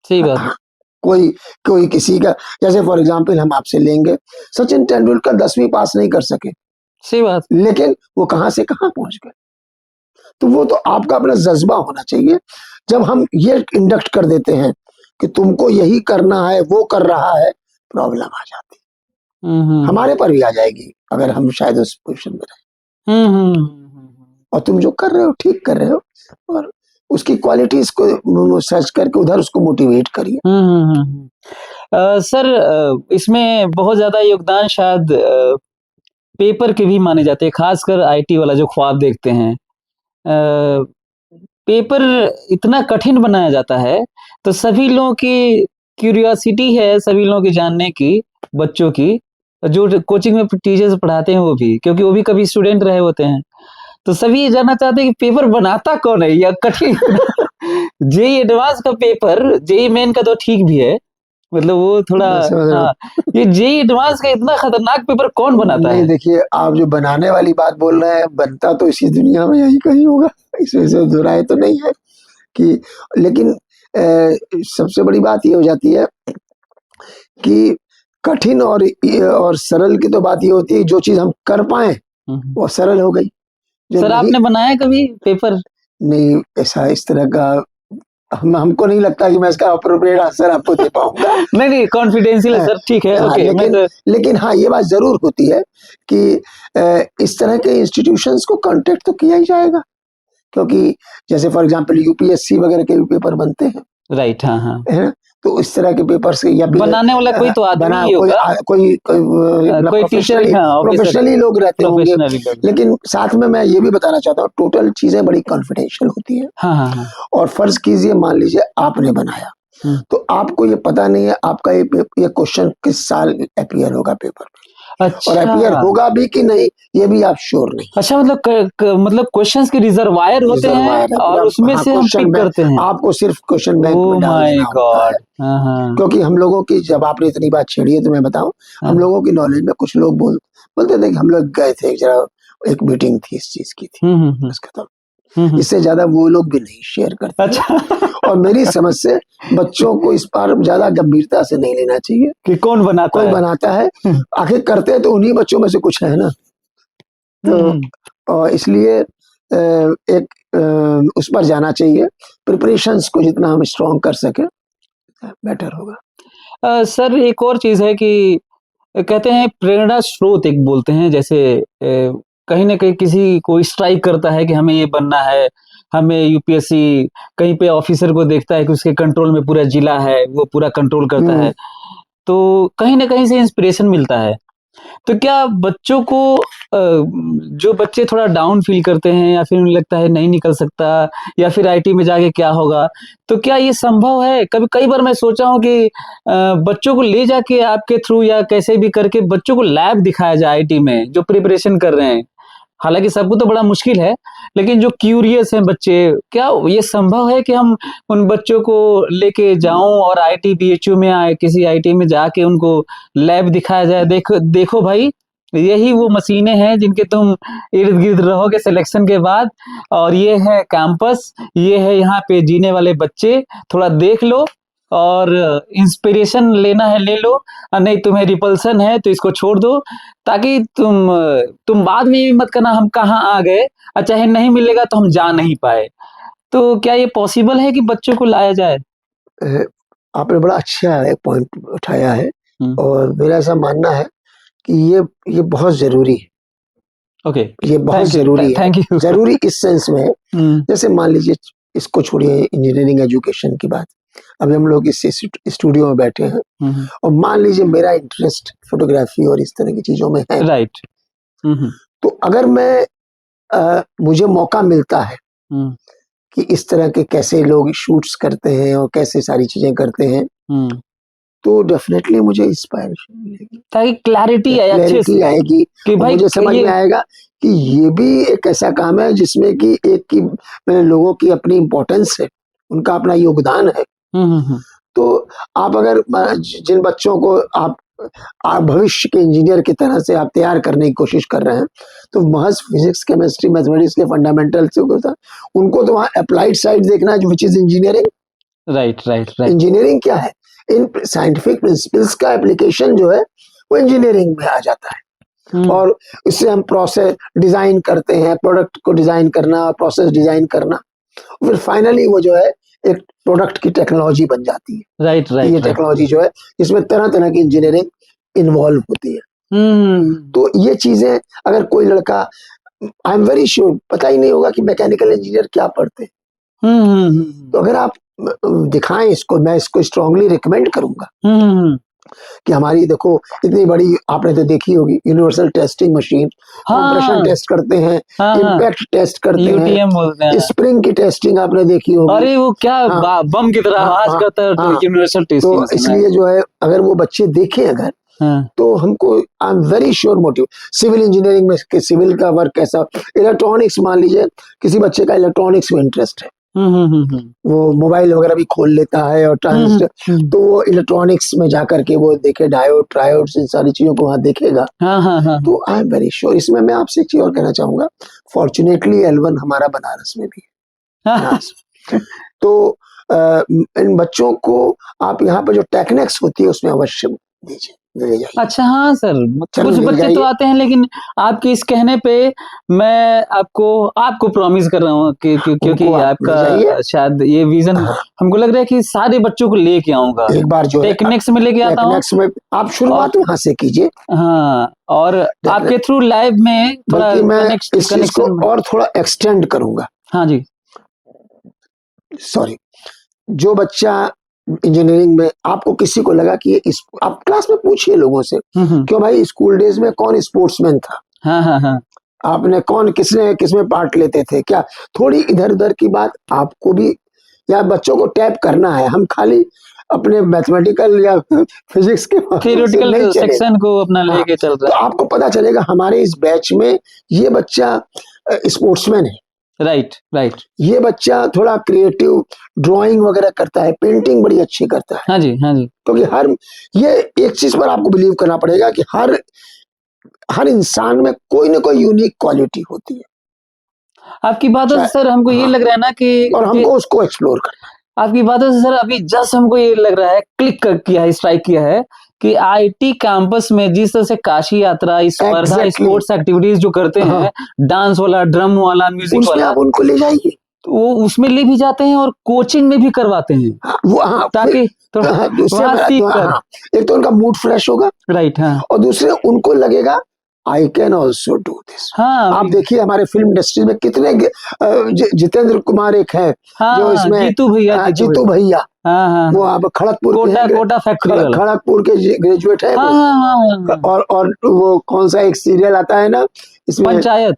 सही बात। हाँ, कोई कोई किसी का, जैसे फॉर एग्जांपल हम आपसे लेंगे, सचिन तेंदुलकर 10वीं पास नहीं कर सके, सही बात। लेकिन वो कहां से कहां पहुंच गए। तो वो तो आपका अपना जज्बा होना चाहिए। जब हम ये इंडक्ट कर देते हैं कि तुमको यही करना है, वो कर रहा है, प्रॉब्लम आ जाती है, हमारे पर भी आ जाएगी अगर हम शायद उस पोजीशन में रहे। और तुम जो कर रहे हो ठीक कर रहे हो, और उसकी क्वालिटीज को सर्च करके उधर उसको मोटिवेट करिए। सर, इसमें बहुत ज्यादा योगदान शायद पेपर के भी माने जाते हैं, खासकर आईटी वाला जो ख्वाब देखते हैं। पेपर इतना कठिन बनाया जाता है, तो सभी लोगों की क्यूरियोसिटी है, सभी लोगों की जानने की, बच्चों की, जो कोचिंग में टीचर्स पढ़ाते हैं वो भी, क्योंकि वो भी कभी स्टूडेंट रहे होते हैं, तो सभी ये जानना चाहते हैं कि पेपर बनाता कौन है या कठिन। जेई एडवांस का पेपर, जेई मेन का तो ठीक भी है, मतलब वो थोड़ा, हाँ, ये जेई एडवांस का इतना खतरनाक पेपर कौन बनाता है? नहीं, देखिए, आप जो बनाने वाली बात बोल रहे हैं, बनता तो इसी दुनिया में यही कहीं होगा, इसमें से दुराय तो नहीं है कि, लेकिन सबसे बड़ी बात ये हो जाती है कि कठिन और सरल की तो बात ये होती है, जो चीज हम कर पाए वो सरल हो गई। सर, आपने बनाया कभी पेपर? नहीं, ऐसा इस तरह का हमको नहीं लगता कि मैं इसका अप्रोप्रिएट आंसर आपको दे पाऊंगा। नहीं, कॉन्फिडेंशियल है सर, ठीक है, ओके। लेकिन हाँ, ये बात जरूर होती है कि इस तरह के इंस्टीट्यूशंस को कांटेक्ट तो किया ही जाएगा, क्योंकि जैसे फॉर एग्जांपल यूपीएससी वगैरह के भी पेपर बनते हैं, राइट, हाँ हाँ, है ना? तो इस तरह के पेपर से, या बनाने वाला कोई तो आदमी ही होगा, कोई टीचर, प्रोफेशनली लोग रहते होंगे, लेकिन साथ में मैं ये भी बताना चाहता हूँ, टोटल चीजें बड़ी कॉन्फिडेंशियल होती है। हाँ। और फर्ज कीजिए, मान लीजिए आपने बनाया, तो आपको ये पता नहीं है आपका ये क्वेश्चन किस साल अपीयर होगा पेपर में, अच्छा, और अपीयर होगा भी कि नहीं ये भी आप श्योर नहीं। अच्छा, मतलब क्वेश्चंस के रिजर्वायर होते हैं और उसमें से हम पिक करते हैं। आपको सिर्फ क्वेश्चन बैंक में डाल देना होता है। क्योंकि हम लोगों की, जब आपने इतनी बात छेड़ी है तो मैं बताऊं, हम लोगों की नॉलेज में कुछ लोग बोलते थे कि हम लोग गए थे, जरा एक मीटिंग थी इस चीज की थी, बस खत्म। इससे ज्यादा वो लोग भी नहीं शेयर करते। अच्छा। और मेरी समझ से बच्चों को इस पर ज्यादा गंभीरता से नहीं लेना चाहिए कि कौन बनाता है। आखिर करते हैं तो उन्हीं बच्चों में से कुछ है ना, तो इसलिए एक उस पर जाना चाहिए। प्रिपरेशंस को जितना हम स्ट्रॉन्ग कर सके बेटर होगा। सर, एक और चीज है कि कहते हैं प्रेरणा स्रोत एक बोलते हैं, जैसे कहीं ना कहीं किसी को स्ट्राइक करता है कि हमें ये बनना है, हमें यूपीएससी, कहीं पे ऑफिसर को देखता है कि उसके कंट्रोल में पूरा जिला है, वो पूरा कंट्रोल करता है, तो कहीं ना कहीं से इंस्पिरेशन मिलता है। तो क्या बच्चों को, जो बच्चे थोड़ा डाउन फील करते हैं या फिर उन्हें लगता है नहीं निकल सकता, या फिर आईटी में जाके क्या होगा, तो क्या ये संभव है? कई बार मैं सोचा हूँ कि बच्चों को ले जाके आपके थ्रू या कैसे भी करके बच्चों को लैब दिखाया जाए आईटी में, जो प्रिपरेशन कर रहे हैं। हालांकि सबको तो बड़ा मुश्किल है, लेकिन जो क्यूरियस हैं बच्चे, क्या ये संभव है कि हम उन बच्चों को लेके जाऊं और आईटी बीएचयू में आए, किसी आईटी में जाके उनको लैब दिखाया जाए, देखो भाई, यही वो मशीनें हैं जिनके तुम इर्द गिर्द रहोगे सिलेक्शन के बाद, और ये है कैंपस, ये है यहाँ पे जीने वाले बच्चे, थोड़ा देख लो, और इंस्पिरेशन लेना है ले लो, और नहीं तुम्हें रिपल्सन है तो इसको छोड़ दो, ताकि तुम बाद में ये मत करना हम कहाँ आ गए, और चाहे नहीं मिलेगा तो हम जा नहीं पाए। तो क्या ये पॉसिबल है कि बच्चों को लाया जाए? आपने बड़ा अच्छा एक पॉइंट उठाया है, और मेरा ऐसा मानना है कि ये बहुत जरूरी है। ओके, ये बहुत जरूरी है। जरूरी इस सेंस में, जैसे मान लीजिए, इसको छोड़िए इंजीनियरिंग एजुकेशन की बात, अभी हम लोग इस स्टूडियो में बैठे हैं, और मान लीजिए मेरा इंटरेस्ट फोटोग्राफी और इस तरह की चीजों में है, राइट। तो अगर मुझे मौका मिलता है कि इस तरह के कैसे लोग शूट्स करते हैं और कैसे सारी चीजें करते हैं, तो डेफिनेटली मुझे इंस्पायरेशन मिलेगी, ताकि क्लैरिटी आए अच्छे क्लैरिटी से आएगी कि और भाई मुझे समझ ये में आएगा कि ये भी एक ऐसा काम है जिसमें कि एक की लोगों की अपनी इम्पोर्टेंस है, उनका अपना योगदान है। तो आप अगर जिन बच्चों को आप भविष्य के इंजीनियर की तरह से आप तैयार करने की कोशिश कर रहे हैं, तो महज फिजिक्स, केमिस्ट्री, मैथमेटिक्स के फंडामेंटल से उनको तो वहाँ अप्लाइड साइड देखना है, which is engineering. Right right right. Engineering क्या है? इन साइंटिफिक प्रिंसिपल्स का एप्लीकेशन जो है वो इंजीनियरिंग में आ जाता है। और इससे हम प्रोसेस डिजाइन करते हैं, प्रोडक्ट को डिजाइन करना, प्रोसेस डिजाइन करना, फिर फाइनली वो जो है एक प्रोडक्ट की टेक्नोलॉजी बन जाती है। Right right. ये टेक्नोलॉजी जो है इसमें तरह तरह की इंजीनियरिंग इन्वॉल्व होती है। तो ये चीजें अगर कोई लड़का, आई एम वेरी श्योर, पता ही नहीं होगा कि मैकेनिकल इंजीनियर क्या पढ़ते हैं। तो अगर आप दिखाएं इसको, मैं इसको स्ट्रांगली रिकमेंड करूंगा कि हमारी देखो इतनी बड़ी, आपने तो देखी होगी, universal testing machine, compression test करते हैं, इम्पैक्ट टेस्ट करते यूटीएम बोलते हैं, हैं, स्प्रिंग की टेस्टिंग आपने देखी होगी। अरे वो क्या बम की तरह आवाज करता है यूनिवर्सल टेस्टिंग। तो इसलिए जो है अगर वो बच्चे देखें अगर, तो हमको, I am very sure motive, civil engineering में सिविल का वर्क कैसा, इलेक्ट्रॉनिक्स, मान लीजिए किसी बच्चे का इलेक्ट्रॉनिक्स में इंटरेस्ट है, वो मोबाइल वगैरह भी खोल लेता है और ट्रांजिस्टर, तो वो इलेक्ट्रॉनिक्स में जाकर के वो देखे डायोड, ट्रायोड्स, इन सारी चीजों को वहां देखेगा। तो आई एम वेरी श्योर। इसमें मैं आपसे एक चीज और कहना चाहूंगा, फॉर्चुनेटली L1 हमारा बनारस में भी है। तो इन बच्चों को आप यहाँ पे जो टेक्निक्स होती है उसमें अवश्य दीजिए। अच्छा हाँ सर, कुछ बच्चे तो आते हैं, लेकिन आपके इस कहने पे मैं आपको प्रॉमिस कर रहा हूँ कि क्योंकि आपका शायद ये विजन हमको लग रहा है कि सारे बच्चों को लेके आऊंगा, एक बार जो टेक्निक्स में लेके आता हूँ। टेक्निक्स में आप शुरुआत वहां से कीजिए। हाँ, और आपके थ्रू लाइव में थोड़ा मैं इस चीज को और थोड़ा एक्सटेंड करूंगा। हाँ जी, सॉरी, जो बच्चा इंजीनियरिंग में, आपको किसी को लगा कि ये आप क्लास में पूछिए लोगों से, क्यों भाई स्कूल डेज में कौन स्पोर्ट्समैन था, आपने किसमें पार्ट लेते थे, क्या थोड़ी इधर उधर की बात आपको भी, या बच्चों को टैप करना है। हम खाली अपने मैथमेटिकल या फिजिक्स के थ्योरेटिकल सेक्शन को अपना लेके चल रहा है। तो आपको पता चलेगा हमारे इस बैच में ये बच्चा स्पोर्ट्समैन है, राइट राइट, ये बच्चा थोड़ा क्रिएटिव ड्राइंग वगैरह करता है, पेंटिंग बड़ी अच्छी करता है। हाँ जी हाँ जी। क्योंकि ये एक चीज पर आपको बिलीव करना पड़ेगा कि हर इंसान में कोई ना कोई यूनिक क्वालिटी होती है। आपकी बातों से सर हमको ये लग रहा है ना कि, और हमको उसको एक्सप्लोर करना है। आपकी बातों से सर अभी जस्ट हमको ये लग रहा है, क्लिक किया है, स्ट्राइक किया है कि आईटी कैंपस में जिस तरह से काशी यात्रा, स्पर्धा, स्पोर्ट्स एक्टिविटीज जो करते हैं, डांस वाला, ड्रम वाला, म्यूजिक वाला, आप उनको ले जाइए, वो उसमें ले भी जाते हैं और कोचिंग में भी करवाते हैं, ताकि एक तो उनका मूड फ्रेश होगा, राइट, हाँ, और दूसरे उनको लगेगा I can also do this. आप देखिए हमारे फिल्म इंडस्ट्री में कितने, जितेंद्र कुमार एक है, जो इसमें जीतू भैया, वो आप खड़गपुर के ग्रेजुएट है, और वो कौन सा एक सीरियल आता है ना इसमें,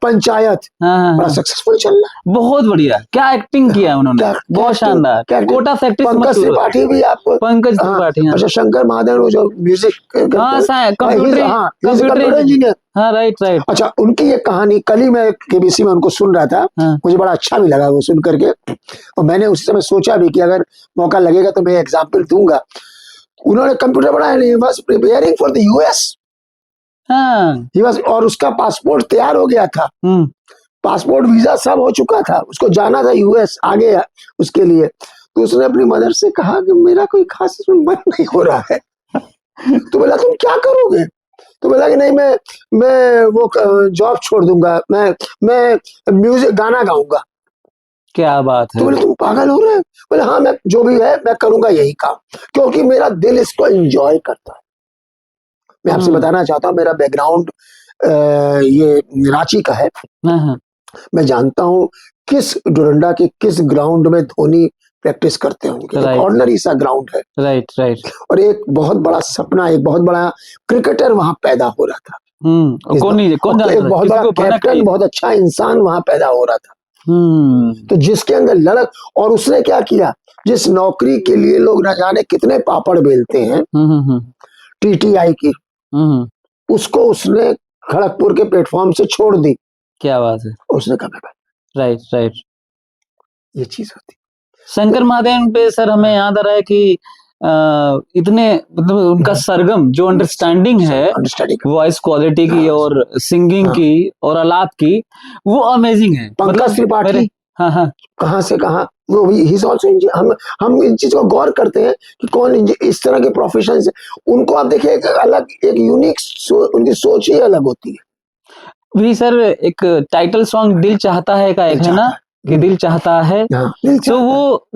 पंचायत बड़ा सक्सेसफुल चल रहा है, बहुत बढ़िया, क्या एक्टिंग किया उन्होंने, बहुत शानदार। कोटा फैक्ट्री, पंकज त्रिपाठी भी आपको, पंकज त्रिपाठी, अच्छा, शंकर महादेव जो म्यूजिक, कंप्यूटर इंजीनियर, हाँ राइट राइट। अच्छा, उनकी ये कहानी कल ही मैं केबीसी में उनको सुन रहा था, मुझे बड़ा अच्छा भी लगा वो सुन करके, और मैंने उस समय सोचा भी कि अगर मौका लगेगा तो मैं एग्जाम्पल दूंगा। उन्होंने कंप्यूटर बनाया नहीं, बस प्रिपेयरिंग फॉर द यूएस, और उसका पासपोर्ट तैयार हो गया था, पासपोर्ट वीजा सब हो चुका था, उसको जाना था यूएस आगे उसके लिए। तो उसने अपनी मदर से कहा कि मेरा कोई खास इसमें मन नहीं हो रहा है। तो बोला तुम क्या करोगे? तो बोला कि नहीं, मैं वो जॉब छोड़ दूंगा, मैं म्यूजिक, गाना गाऊंगा। क्या बात है? तो बोले तुम पागल हो रहे हो? बोले हाँ, मैं जो भी है मैं करूंगा यही काम, क्योंकि मेरा दिल इसको एंजॉय करता है। मैं आपसे बताना चाहता हूँ, मेरा बैकग्राउंड ये रांची का है। मैं जानता हूँ किस डोरंडा के किस ग्राउंड में धोनी प्रैक्टिस करते होंगे, ऑर्डिनरी सा ग्राउंड है, राइट राइट, और एक बहुत बड़ा सपना, एक बहुत बड़ा क्रिकेटर वहां पैदा हो रहा था, एक बहुत बड़ा कैप्टन, बहुत अच्छा इंसान वहां पैदा हो रहा था। तो जिसके अंदर लड़क, और उसने क्या किया, जिस नौकरी के लिए लोग न जाने कितने पापड़ बेलते हैं, टीटीआई की, उसको उसने खड़गपुर के प्लेटफॉर्म से छोड़ दी। क्या बात है। उसने कहा राइट राइट, ये चीज होती। शंकर महादेवन पे सर हमें याद आ रहा है कि इतने मतलब उनका सरगम जो अंडरस्टैंडिंग है वॉइस क्वालिटी की और सिंगिंग की और आलाप की, वो अमेजिंग है। पंकज त्रिपाठी, हाँ, कहाँ से कहाँ, वो भी ही इज आल्सो। हम इन चीज को गौर करते हैं कि कौन इस तरह के प्रोफेशनल्स है। उनको आप देखिए एक अलग, एक यूनिक उनकी सोच ही अलग होती है। भी सर एक टाइटल सॉन्ग दिल चाहता है का एक है ना, कि दिल चाहता है, तो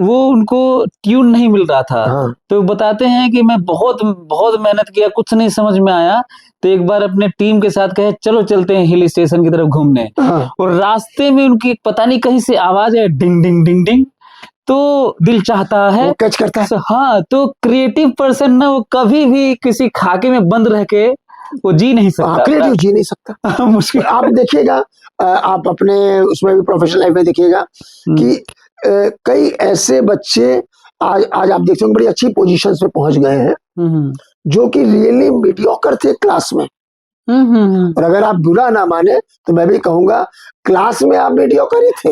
वो उनको ट्यून नहीं मिल रहा था। तो बताते हैं कि मैं बहुत बहुत मेहनत किया, कुछ नहीं समझ में आया, तो एक बार अपने टीम के साथ कहे चलो चलते हैं हिल स्टेशन की तरफ घूमने। और रास्ते में उनकी पता नहीं कहीं से आवाज है, डिंग डिंग डिंग डिंग, तो दिल चाहता है, कैच करता है। हाँ, तो क्रिएटिव पर्सन ना वो कभी भी किसी खाके में बंद रह के वो जी नहीं सकता, क्रिएटिव जी नहीं सकता। मुश्किल। आप देखिएगा, आप अपने उसमें भी प्रोफेशनल लाइफ में देखिएगा कि कई ऐसे बच्चे आज आप देखते हो बड़ी अच्छी पोजीशंस पे पहुंच गए हैं, जो कि रियली मीडियोकर थे क्लास में। और अगर आप बुरा ना माने तो मैं भी कहूंगा क्लास में आप मीडियोकर ही थे,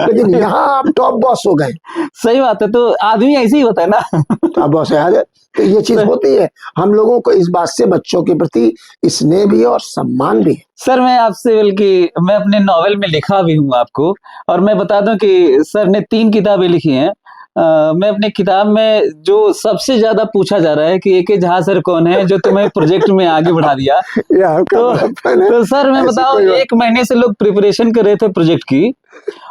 लेकिन यहाँ आप टॉप बॉस हो गए। सही बात है, तो आदमी ऐसे ही होता है ना, टॉप बॉस है। तो ये चीज होती है। हम लोगों को इस बात से बच्चों के प्रति स्नेह भी है और सम्मान भी है। सर मैं आपसे बल्कि मैं अपने नॉवेल में लिखा भी हूँ आपको, और मैं बता दूं कि सर ने 3 किताबें लिखी हैं। मैं अपने किताब में जो सबसे ज्यादा पूछा जा रहा है कि एके झा सर कौन है जो तुम्हें प्रोजेक्ट में आगे बढ़ा दिया, तो सर मैं बताऊं 1 महीने से लोग प्रिपरेशन कर रहे थे प्रोजेक्ट की,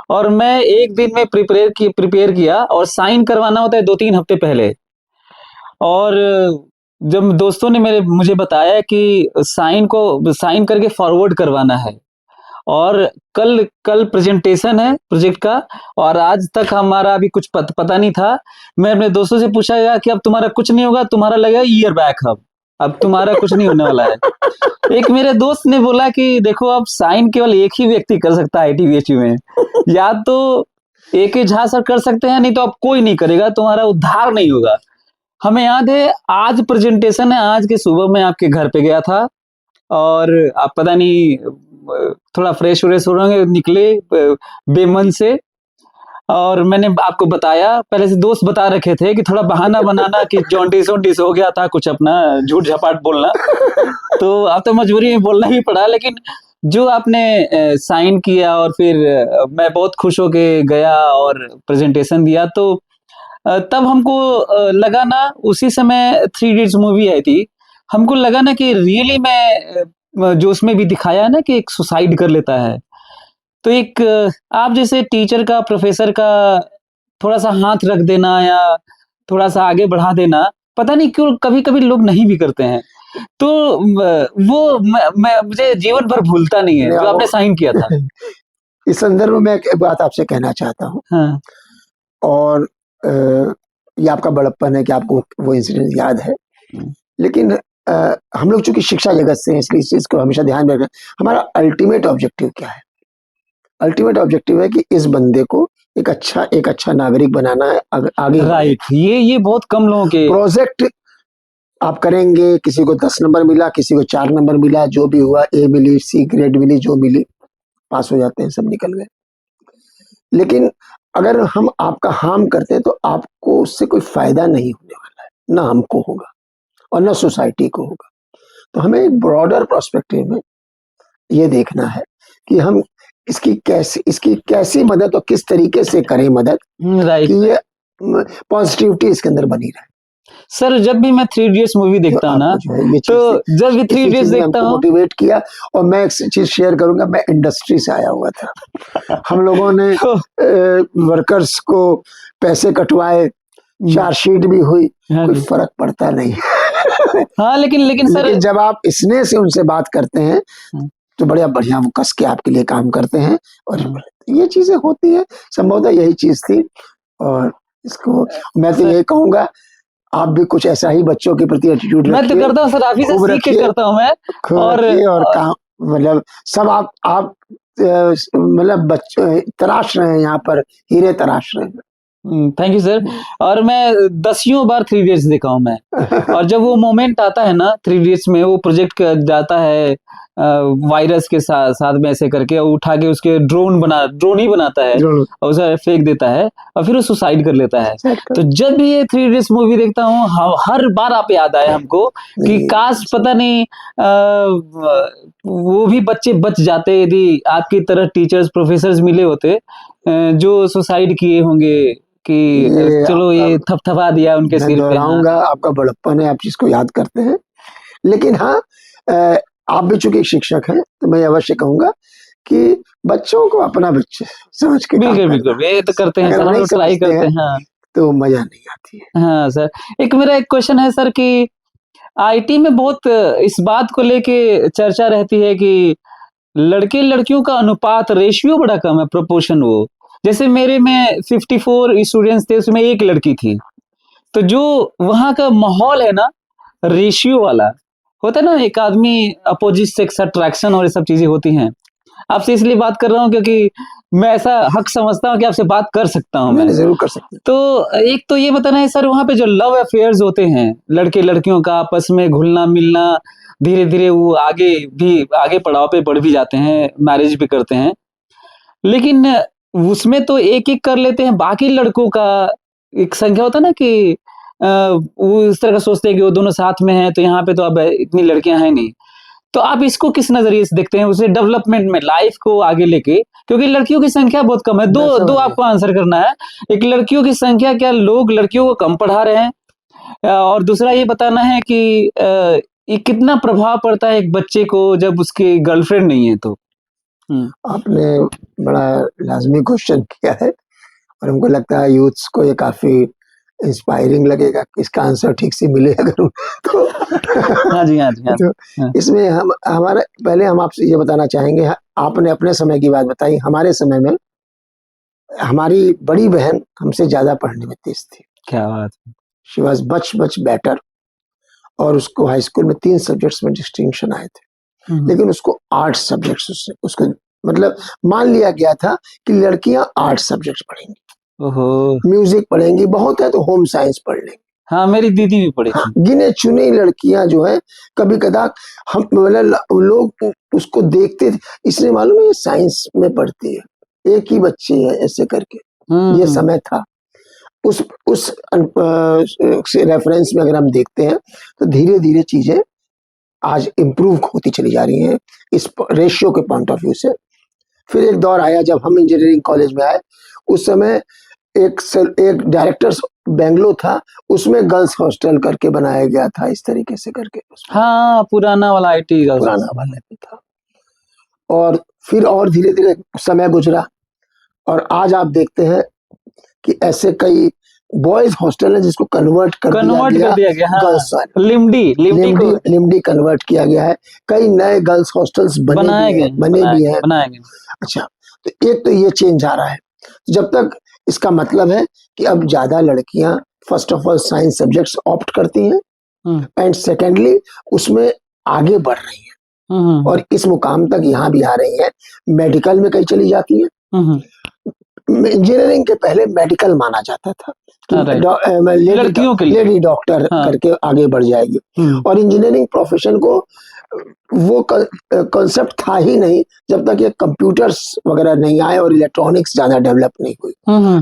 और मैं 1 दिन में प्रिपेयर किया, और साइन करवाना होता है 2-3 हफ्ते पहले। और जब दोस्तों ने मुझे बताया कि साइन करके फॉरवर्ड करवाना है, और कल प्रेजेंटेशन है प्रोजेक्ट का, और आज तक हमारा अभी कुछ पता नहीं था। मैं अपने दोस्तों से पूछा गया कि अब तुम्हारा कुछ नहीं होगा, तुम्हारा लगेगा ईयर बैक, अब तुम्हारा कुछ नहीं होने वाला है। एक मेरे दोस्त ने बोला कि देखो अब साइन केवल एक ही व्यक्ति कर सकता है ITBHU में, या तो एके झा सर कर सकते हैं, नहीं तो अब कोई नहीं करेगा, तुम्हारा उद्धार नहीं होगा। हमें याद है आज प्रेजेंटेशन है, आज के सुबह मैं आपके घर पे गया था, और आप पता नहीं थोड़ा फ्रेश व्रेश हो रहे निकले बेमन से, और मैंने आपको बताया, पहले से दोस्त बता रखे थे कि थोड़ा बहाना बनाना कि जॉन्डिस हो गया था, कुछ अपना झूठ झपाट बोलना, तो अब तो मजबूरी में बोलना ही पड़ा। लेकिन जो आपने साइन किया और फिर मैं बहुत खुश होके गया और प्रेजेंटेशन दिया, तो तब हमको लगा ना, उसी समय 3 इडियट्स मूवी आई थी, हमको लगा ना कि रियली मैं जो उसमें भी दिखाया है ना कि एक सुसाइड कर लेता है, तो एक आप जैसे टीचर का, प्रोफेसर का थोड़ा सा हाथ रख देना या थोड़ा सा आगे बढ़ा देना, पता नहीं क्यों कभी-कभी लोग नहीं भी करते हैं, तो वो मैं मुझे जीवन भर भूलता नहीं है जो आपने साइन किया था। इस संदर्भ में मैं एक बात आपसे कहना चाहता हूँ। हाँ। और ये आपका बड़प्पन है कि आपको वो इंसिडेंट याद है, लेकिन हम लोग चूंकि शिक्षा जगत से हैं, इसलिए इस चीज को हमेशा ध्यान में रखें। हमारा अल्टीमेट ऑब्जेक्टिव क्या है? अल्टीमेट ऑब्जेक्टिव है कि इस बंदे को एक अच्छा नागरिक बनाना है, आगे। राइट, ये बहुत कम लोगों के प्रोजेक्ट आप करेंगे। किसी को 10 नंबर मिला, किसी को 4 नंबर मिला, जो भी हुआ, A मिली, C ग्रेड मिली, जो मिली, पास हो जाते हैं, सब निकल गए। लेकिन अगर हम आपका हार्म करते हैं तो आपको उससे कोई फायदा नहीं होने वाला है, ना हमको होगा और ना सोसाइटी को होगा। तो हमें एक ब्रॉडर पर्सपेक्टिव में ये देखना है कि हम इसकी कैसी मदद और किस तरीके से करें मदद, कि ये पॉजिटिविटी इसके अंदर बनी रहे। सर जब भी मैं 3 इडियट्स मूवी देखता हूँ ना, तो जब भी 3 इडियट्स देखता हूँ, मोटिवेट किया। और मैं एक चीज शेयर करूंगा, मैं इंडस्ट्री से आया हुआ था। हम लोगों ने वर्कर्स को पैसे कटवाए, चार्जशीट भी हुई, कोई फर्क पड़ता नहीं। हाँ, लेकिन सर जब आप स्नेह से उनसे बात करते हैं तो बड़ा बढ़िया वो कस के आपके लिए काम करते हैं, और ये चीजें होती है। संभवतः यही चीज थी, और इसको मैं तो यही कहूंगा, आप भी कुछ ऐसा ही बच्चों के प्रति एटीट्यूड मैं तो करता हूँ सर, आप ही से सीख के करता हूँ मैं, और काम मतलब सब आप मतलब बच्चे तराश रहे हैं, यहाँ पर हीरे तराश रहे हैं। Thank you sir. और मैं दसियों बार थ्री इडियट्स देखा हूँ मैं। और जब वो मोमेंट आता है ना थ्री इडियट्स में, वो प्रोजेक्ट जाता है वायरस के साथ साथ में ऐसे करके उठा के उसके ड्रोन ही बनाता है और उसे फेंक देता है और फिर वो सुसाइड कर लेता है। तो जब भी ये थ्री इडियट्स मूवी देखता हूँ हर बार आप याद आए हमको कि काश पता नहीं वो भी बच्चे बच जाते यदि आपकी तरह टीचर्स प्रोफेसर्स मिले होते जो सुसाइड किए होंगे कि चलो ये थपथपा दिया उनके सिर पे। दोहराऊंगा, आपका बड़प्पन है, आप चीज याद करते हैं। लेकिन हाँ, आप भी चूंकि शिक्षक हैं तो मैं अवश्य कहूंगा कि बच्चों को अपना बच्चे समझ के बिल्कुल बिल्कुल ये तो करते हैं सर, हम लोग ट्राई करते हैं। हाँ तो मजा नहीं आती है। हाँ सर, एक मेरा एक क्वेश्चन है सर कि आईटी में बहुत इस बात को लेके चर्चा रहती है कि लड़के लड़कियों का अनुपात रेशियो बड़ा कम है, प्रोपोर्शन। वो जैसे मेरे में 54 स्टूडेंट्स थे, उसमें एक लड़की थी। तो जो वहां का माहौल है ना रेशियो वाला होता है ना, एक आदमी अपोजिट सेक्स अट्रैक्शन और ये सब चीजें होती हैं। आपसे इसलिए बात कर रहा हूँ क्योंकि मैं ऐसा हक समझता हूँ कि आपसे बात कर सकता हूँ। मैं जरूर कर सकते हैं। तो एक तो ये बताना है सर, वहां पे जो लव अफेयर्स होते हैं लड़के लड़कियों का आपस में घुलना मिलना, धीरे धीरे वो आगे पड़ाव पे बढ़ भी जाते हैं, मैरिज भी करते हैं। लेकिन उसमें तो एक एक कर लेते हैं, बाकी लड़कों का एक संख्या होता है ना कि वो इस तरह का सोचते हैं कि वो दोनों साथ में हैं तो यहाँ पे तो अब इतनी लड़कियां हैं नहीं। तो आप इसको किस नजरिए से देखते हैं, उसे डेवलपमेंट में लाइफ को आगे लेके, क्योंकि लड़कियों की संख्या बहुत कम है। दो आपको आंसर करना है, एक लड़कियों की संख्या, क्या लोग लड़कियों को कम पढ़ा रहे हैं, और दूसरा ये बताना है कि ये कितना प्रभाव पड़ता है एक बच्चे को जब उसकी गर्लफ्रेंड नहीं है तो। आपने बड़ा लाजमी क्वेश्चन किया है और हमको लगता है यूथ्स को ये काफी इंस्पायरिंग लगेगा, इसका आंसर ठीक से मिले अगर तो। हाँ जी हाँ जी हाँ। तो इसमें पहले हम आपसे ये बताना चाहेंगे, आपने अपने समय की बात बताई। हमारे समय में हमारी बड़ी बहन हमसे ज्यादा पढ़ने में तेज थी। क्या बात है। शी वॉज मच बेटर, और उसको हाई स्कूल में 3 सब्जेक्ट्स में डिस्टिंक्शन आए थे, लेकिन उसको 8 सब्जेक्ट्स उसको मतलब मान लिया गया था कि लड़कियां 8 सब्जेक्ट्स पढ़ेंगी। ओहो। म्यूजिक पढ़ेंगी, बहुत है तो होम साइंस पढ़ लेंगी। हाँ मेरी दीदी भी पढ़ी। हाँ, गिने चुने लड़कियां जो है, कभी कदा हम लोग उसको देखते थे, इसलिए मालूम है ये साइंस में पढ़ती है, एक ही बच्ची है, ऐसे करके ये समय था। उस रेफरेंस में अगर हम देखते हैं तो धीरे धीरे चीजें आज इम्प्रूव होती चली जा रही हैं इस रेशियो के पॉइंट ऑफ व्यू से। फिर एक दौर आया जब हम इंजीनियरिंग कॉलेज में आए, उस समय एक डायरेक्टर्स बेंगलो था, उसमें गर्ल्स हॉस्टल करके बनाया गया था, इस तरीके से करके। हाँ पुराना वाला आईटी का पुराना वाला था। और फिर और धीरे धीरे समय गुजरा और आज आप देखते हैं कि ऐसे कई बॉयज हॉस्टल है जिसको कन्वर्ट कर दिया गया। हाँ। गर्ल्स लिम्डी कन्वर्ट किया गया है। कई नए गर्ल्स हॉस्टल्स बने भी हैं। अच्छा, तो एक तो ये चेंज आ रहा है, जब तक इसका मतलब है कि अब ज्यादा लड़कियां first of all science subjects opt करती हैं, एंड सेकेंडली उसमें आगे बढ़ रही हैं और इस मुकाम तक यहाँ भी आ रही हैं। मेडिकल में कई चली जाती हैं। इंजीनियरिंग के पहले मेडिकल माना जाता था, लेडी डॉक्टर करके आगे बढ़ जाएगी, और इंजीनियरिंग प्रोफेशन को वो कॉन्सेप्ट था ही नहीं जब तक ये कंप्यूटर्स वगैरह नहीं आए और इलेक्ट्रॉनिक्स ज्यादा डेवलप नहीं हुई।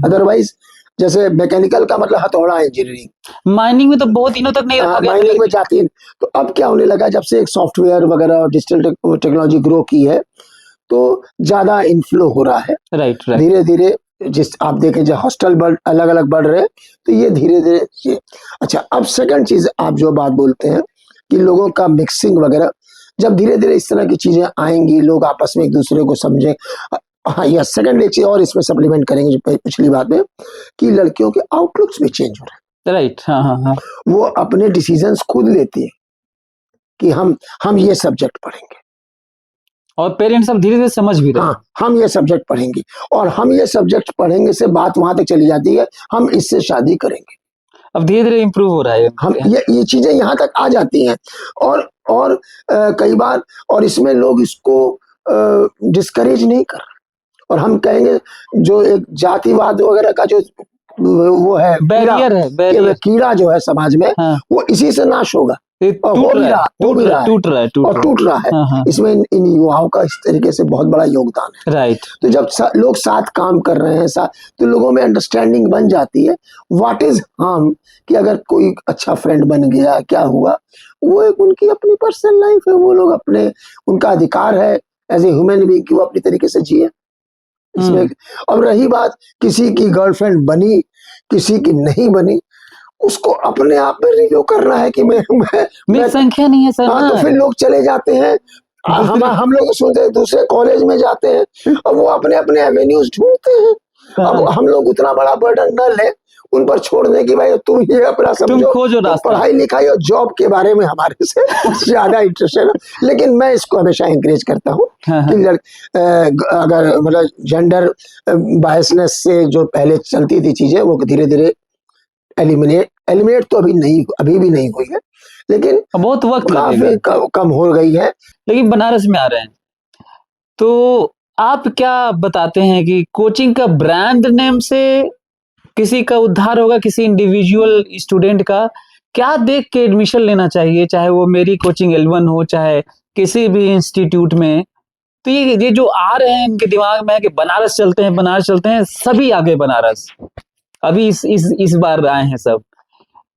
अदरवाइज जैसे मैकेनिकल का मतलब हथौड़ा है इंजीनियरिंग, माइनिंग में तो बहुत दिनों तक नहीं रखा गया, माइनिंग में जाती है। तो अब क्या होने लगा, जब से एक सॉफ्टवेयर वगैरह और डिजिटल टेक्नोलॉजी ग्रो की है तो ज्यादा इनफ्लो हो रहा है। राइट। धीरे धीरे जिस आप देखें जो हॉस्टल अलग अलग बढ़ रहे हैं, तो ये धीरे धीरे। अच्छा, अब सेकंड चीज आप जो बात बोलते हैं कि लोगों का मिक्सिंग वगैरह, जब धीरे धीरे इस तरह की चीजें आएंगी, लोग आपस में एक दूसरे को समझें। हाँ, यह सेकंड एक चीज और इसमें सप्लीमेंट करेंगे जो पिछली बात में, कि लड़कियों के आउटलुक्स भी चेंज हो रहे हैं। राइट। हाँ हाँ हाँ, वो अपने डिसीजंस खुद लेती है कि हम ये सब्जेक्ट पढ़ेंगे, और पेरेंट्स अब धीरे धीरे समझ भी रहे हैं। हाँ, हम ये सब्जेक्ट पढ़ेंगे, और हम ये सब्जेक्ट पढ़ेंगे से बात वहां तक चली जाती है, हम इससे शादी करेंगे। अब धीरे धीरे इम्प्रूव हो रहा है, हम ये चीजें यहाँ तक आ जाती हैं। और कई बार और इसमें लोग इसको डिस्करेज नहीं कर रहे, और हम कहेंगे जो एक जातिवाद वगैरह का जो वो है कीड़ा, बैरियर है, कि बैरियर। कीड़ा जो है समाज में, हाँ, वो इसी से नाश होगा ये और हो टूट भी रहा है, रहा हो टूट भी रहा रहा है, है टूट रहा है, टूट और रहा टूट रहा है। है। हाँ, इसमें इन युवाओं का इस तरीके से बहुत बड़ा योगदान है। राइट। तो जब लोग साथ काम कर रहे हैं साथ, तो लोगों में अंडरस्टैंडिंग बन जाती है। व्हाट इज हार्म कि अगर कोई अच्छा फ्रेंड बन गया, क्या हुआ, वो एक उनकी अपनी पर्सनल लाइफ है, वो लोग अपने, उनका अधिकार है एज ए ह्यूमन बीइंग कि वो अपनी तरीके से जिए इसमें। अब रही बात किसी की गर्लफ्रेंड बनी, किसी की नहीं बनी, उसको अपने आप में रिव्यू करना है कि मेरी संख्या नहीं है सर हाँ, ना। तो फिर लोग चले जाते हैं, हम लोग सुनते हैं दूसरे कॉलेज में जाते हैं और वो अपने अपने एवेन्यूज ढूंढते हैं। अब हम लोग उतना बड़ा बर्डन न ले उन पर छोड़ने की, भाई तुम ये अपना तुम समझो, खोजो तो रास्ता। पढ़ाई लिखाई और जॉब के बारे में हमारे से ज्यादा इंटरेस्टेड है। लेकिन मैं इसको हमेशा एंकरेज करता हूँ हाँ, कि अगर मतलब जेंडर बायसनेस से जो पहले चलती थी चीजें, वो धीरे धीरे एलिमिनेट तो अभी भी नहीं हुई है, लेकिन बहुत वक्त काफी लगेगा, कम हो गई है। लेकिन बनारस में आ रहे हैं। तो आप क्या बताते हैं कि कोचिंग का ब्रांड नेम से किसी का उद्धार होगा, किसी इंडिविजुअल स्टूडेंट का? क्या देख के एडमिशन लेना चाहिए, चाहे वो मेरी कोचिंग L1 हो, चाहे किसी भी इंस्टीट्यूट में? तो ये जो आ रहे हैं इनके दिमाग में है कि बनारस चलते हैं, बनारस चलते हैं, सभी आगे बनारस। अभी इस बार आए हैं सब।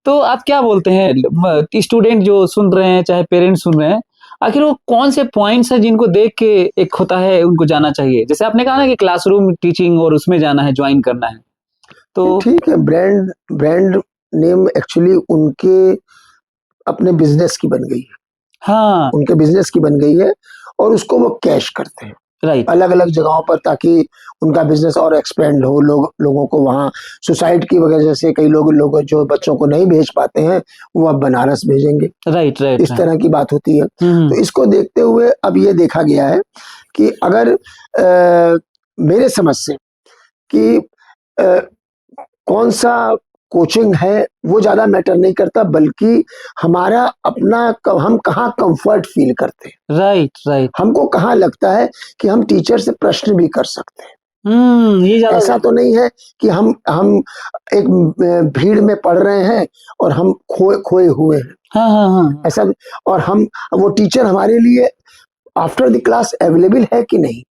तो आप क्या बोलते हैं, स्टूडेंट जो सुन रहे हैं, चाहे पेरेंट्स सुन रहे हैं, आखिर वो कौन से पॉइंट्स हैं जिनको देख के एक होता है उनको जाना चाहिए? जैसे आपने कहा ना कि क्लासरूम टीचिंग और उसमें जाना है, ज्वाइन करना है, तो ठीक है, ब्रांड नेम एक्चुअली उनके अपने बिजनेस की बन गई है, हाँ, उनके बिजनेस की बन गई है और उसको वो कैश करते हैं राइट, अलग अलग जगहों पर, ताकि उनका बिजनेस और एक्सपेंड हो। लोगों को वहाँ सुसाइड की वजह से कई लोग जो बच्चों को नहीं भेज पाते हैं, वो अब बनारस भेजेंगे, राइट, राइट, इस तरह की बात होती है। हम्म, तो इसको देखते हुए अब ये देखा गया है कि अगर मेरे समझ से कि अ, कौन सा कोचिंग है वो ज्यादा मैटर नहीं करता, बल्कि हमारा अपना हम कहाँ कंफर्ट फील करते हैं, राइट, राइट, हमको कहाँ लगता है कि हम टीचर से प्रश्न भी कर सकते हैं। ये ज्यादा ऐसा तो नहीं है कि हम एक भीड़ में पढ़ रहे हैं और हम खोए हुए हैं, हाँ, हाँ, हाँ, ऐसा। और वो टीचर हमारे लिए आफ्टर द क्लास अवेलेबल है कि नहीं,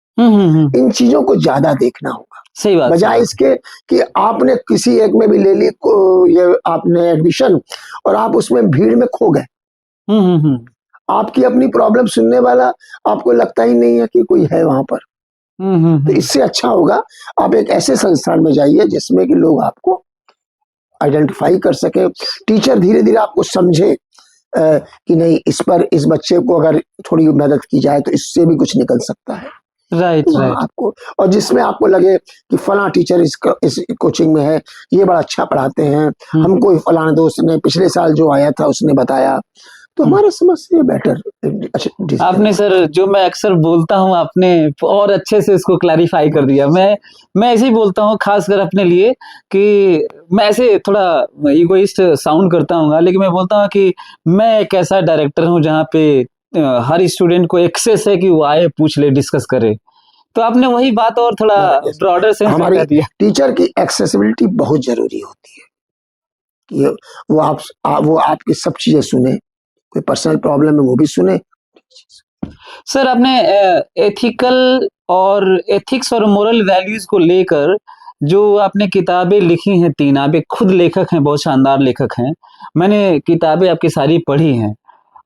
इन चीजों को ज्यादा देखना होगा, सही बात, बजाय इसके कि आपने किसी एक में भी ले ली ये आपने एडमिशन और आप उसमें भीड़ में खो गए, आपकी अपनी प्रॉब्लम सुनने वाला आपको लगता ही नहीं है कि कोई है वहां पर। तो इससे अच्छा होगा आप एक ऐसे संस्थान में जाइए जिसमें कि लोग आपको आइडेंटिफाई कर सके, टीचर धीरे धीरे आपको समझे कि नहीं, इस बच्चे को अगर थोड़ी मदद की जाए तो इससे भी कुछ निकल सकता है। राइट, तो वहाँ राइट, आपको, और जिसमें आपको लगे कि फला टीचर इस कोचिंग में है, ये बड़ा अच्छा पढ़ाते हैं, हमको फलाना दोस्त ने पिछले साल जो आया था उसने बताया, तो हमारे समझ से बेटर अच्छा आपने सर जो मैं अक्सर बोलता हूँ, आपने और अच्छे से इसको क्लैरिफाई कर दिया। मैं ऐसे ही बोलता हूँ खासकर अपने लिए कि मैं ऐसे थोड़ा इगोइस्ट साउंड करता हूँ, लेकिन मैं बोलता हूँ कि मैं एक ऐसा डायरेक्टर हूँ जहाँ पे हर स्टूडेंट को एक्सेस है कि वो आए, पूछ ले, डिस्कस करे। तो आपने वही बात और थोड़ा ब्रॉडर सेंस में हमारी कह दिया। टीचर की एक्सेसिबिलिटी बहुत जरूरी होती है कि वो आपकी सब चीजें सुने, कोई पर्सनल प्रॉब्लम है वो भी सुने। सर आपने एथिकल और एथिक्स और मोरल वैल्यूज को लेकर जो आपने किताबें लिखी हैं, 3 आप एक खुद लेखक हैं, बहुत शानदार लेखक हैं। मैंने किताबें आपकी सारी पढ़ी हैं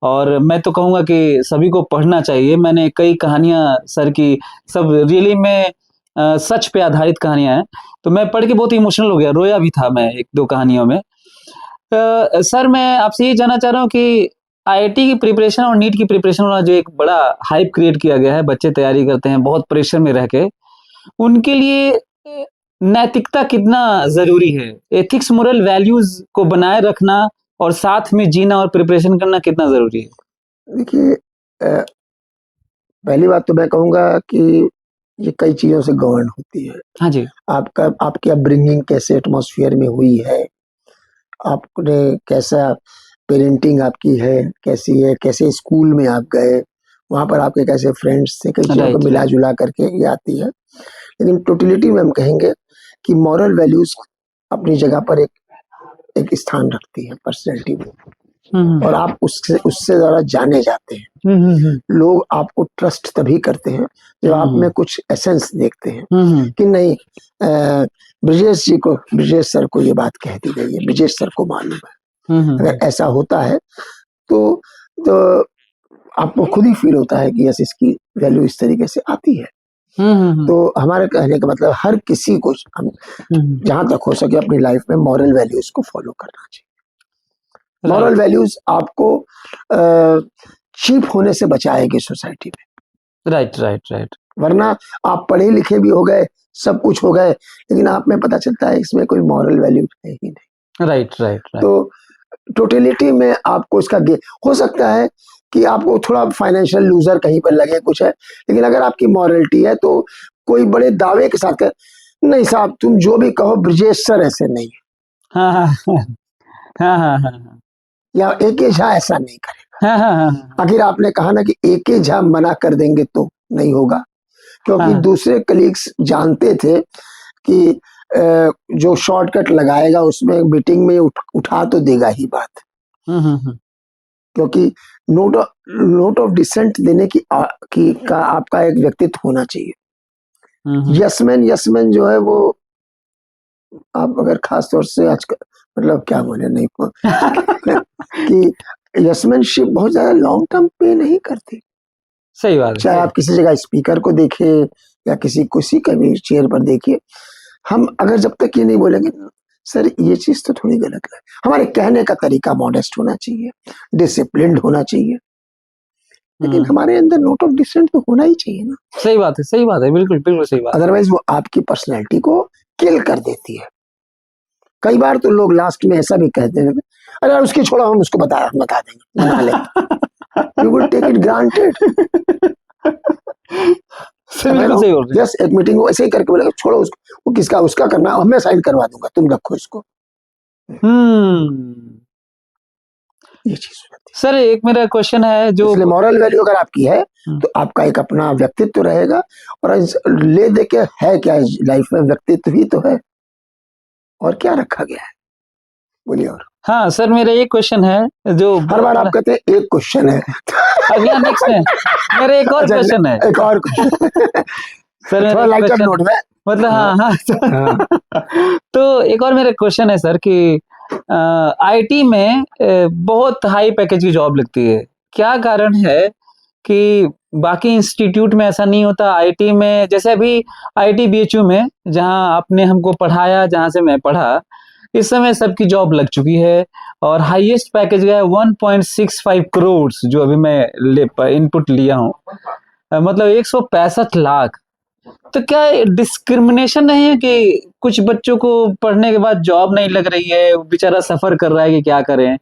और मैं तो कहूँगा कि सभी को पढ़ना चाहिए। मैंने कई कहानियाँ सर की, सब रियली में सच पे आधारित कहानियाँ हैं। तो मैं पढ़ के बहुत इमोशनल हो गया, रोया भी था मैं 1-2 कहानियों में। सर मैं आपसे ये जानना चाह रहा हूँ कि आईआईटी की प्रिपरेशन और नीट की प्रिपरेशन वाला जो एक बड़ा हाइप क्रिएट किया गया है, बच्चे तैयारी करते हैं बहुत प्रेशर में रह के, उनके लिए नैतिकता कितना जरूरी है? एथिक्स मोरल वैल्यूज को बनाए रखना और साथ में जीना और प्रिपरेशन करना कितना जरूरी है? देखिए, पहली बात तो मैं कहूँगा कि ये कई चीज़ों से गवर्न होती है। हाँ जी। आपकी अपब्रिंगिंग कैसे एटमॉस्फेयर में हुई है, आपने कैसा पेरेंटिंग आपकी है, कैसी है, कैसे स्कूल में आप गए, वहाँ पर आपके कैसे फ्रेंड्स थे, कई चीज़ों को राइट, मिला-जुला करके ये आती है। लेकिन टोटलिटी में हम कहेंगे कि मॉरल वैल्यूज़ अपनी जगह पर एक स्थान रखती है पर्सनैलिटी में, और आप उससे उससे ज़्यादा जाने जाते हैं। लोग आपको ट्रस्ट तभी करते हैं जब आप में कुछ एसेंस देखते हैं कि नहीं, ब्रिजेश सर को ये बात कह दी गई है, ब्रिजेश सर को मालूम है। अगर ऐसा होता है तो आपको खुद ही फील होता है कि यस, इसकी वैल्यू इस तरीके से आती है। तो हमारे कहने का मतलब हर किसी को जहां तक हो सके अपनी लाइफ में मॉरल वैल्यूज को फॉलो करना चाहिए। मॉरल वैल्यूज आपको चीप होने से बचाएगी सोसाइटी में। राइट। वरना आप पढ़े लिखे भी हो गए, सब कुछ हो गए, लेकिन आप में पता चलता है इसमें कोई मॉरल वैल्यू है ही नहीं। राइट। तो टोटलिटी में आपको इसका हो सकता है कि आपको थोड़ा फाइनेंशियल लूजर कहीं पर लगे, कुछ है, लेकिन अगर आपकी मॉरलिटी है तो कोई बड़े दावे के साथ कहे नहीं साहब तुम जो भी कहो ब्रिजेश सर ऐसे नहीं है, हाँ। या एके झा ऐसा नहीं करेगा। हाँ। आखिर आपने कहा ना कि एके झा मना कर देंगे तो नहीं होगा, क्योंकि दूसरे कलीग्स जानते थे कि जो शॉर्टकट लगाएगा उसमें मीटिंग में उठा तो देगा ही बात। क्योंकि नोट ऑफ डिसेंट देने की का आपका एक व्यक्तित्व होना चाहिए। यसमैन जो है वो आप अगर खास तौर से आजकल मतलब क्या बोले नहीं कि यसमैनशिप बहुत ज्यादा लॉन्ग टर्म पे नहीं करती। सही बात है। चाहे आप किसी जगह स्पीकर को देखिए या किसी का भी चेयर पर देखिए, हम अगर जब तक ये नहीं बोलेंगे सर ये चीज तो थोड़ी गलत है, हमारे कहने का तरीका मॉडेस्ट होना चाहिए, डिसिप्लिन्ड होना चाहिए, लेकिन हमारे अंदर नोट ऑफ डिसेंट तो होना ही चाहिए ना। सही बात है, बिल्कुल सही बात। अदरवाइज वो आपकी पर्सनैलिटी को किल कर देती है। कई बार तो लोग लास्ट में ऐसा भी कहते हैं, अरे यार उसकी छोड़ो, हम उसको बता देंगे, बना ले। You will take it granted। Yes, एक मीटिंग वो ऐसे ही करके बोलेगा छोड़ो उसको, वो किसका उसका करना, मैं साइन करवा दूंगा, तुम रखो इसको। ये चीज सर एक मेरा क्वेश्चन है, जो इसलिए मॉरल वैल्यू अगर आपकी है तो आपका एक अपना व्यक्तित्व रहेगा, और ले दे के है क्या लाइफ में, व्यक्तित्व ही तो है, और क्या रखा गया है, बोलिए। और हाँ सर मेरा एक क्वेश्चन है, जो हर बार आप कहते हैं एक क्वेश्चन है, अगला नेक्स्ट है मेरा एक और क्वेश्चन है, एक और सर थोड़ा लाइटर नोट में मतलब हाँ। तो एक और मेरा क्वेश्चन है सर कि आईटी में बहुत हाई पैकेज की जॉब लगती है, क्या कारण है कि बाकी इंस्टीट्यूट में ऐसा नहीं होता, आईटी में जैसे अभी आईटी बीएचयू में जहां आपने हमको पढ़ाया, जहां से मैं पढ़ा, इस समय सबकी जॉब लग चुकी है और हाईएस्ट पैकेज गया है 1.65 करोड़, जो अभी मैं इनपुट लिया हूँ, मतलब 165 लाख। तो क्या डिस्क्रिमिनेशन नहीं है कि कुछ बच्चों को पढ़ने के बाद जॉब नहीं लग रही है, बेचारा सफर कर रहा है कि क्या करें?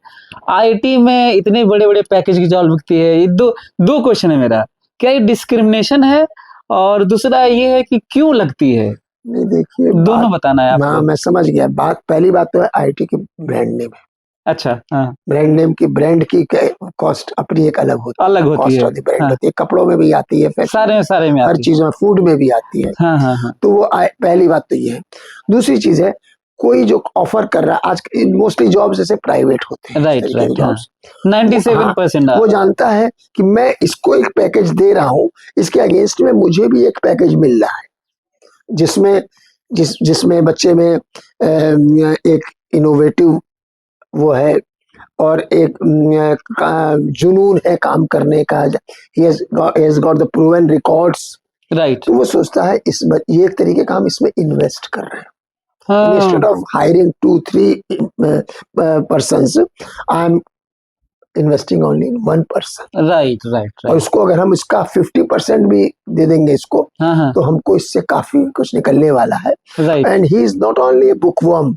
आईटी में इतने बड़े बड़े पैकेज की जॉब लगती है, ये दो क्वेश्चन है मेरा, क्या ये डिस्क्रिमिनेशन है, और दूसरा ये है कि क्यों लगती है? नहीं देखिए, दोनों बताना है आपको। मैं समझ गया बात। पहली बात तो है आईटी की ब्रांड नेम है। अच्छा, हाँ। ब्रांड की कॉस्ट अपनी एक अलग होती है, कॉस्ट ऑफ द ब्रांड होती है, कपड़ों में भी आती है, सारे में हर चीजों में, फूड में भी आती है। हाँ। तो वो पहली बात तो ये है। दूसरी चीज है, कोई जो ऑफर कर रहा है, आज मोस्टली जॉब्स जैसे प्राइवेट होते हैं, राइट, 97% वो जानता है कि मैं इसको एक पैकेज दे रहा हूँ, इसके अगेंस्ट में मुझे भी एक पैकेज मिल रहा है, जिसमें बच्चे में एक इनोवेटिव वो है और एक जुनून है काम करने का, he has got the proven records, right. तो वो सोचता है ये एक तरीके का हम इसमें इन्वेस्ट कर रहे हैं, instead of hiring 2-3 persons, I am investing only 1 person। Right. और उसको अगर हम इसका 50% भी दे देंगे इसको, तो हमको इससे काफी कुछ निकलने वाला है। And he is not only A bookworm,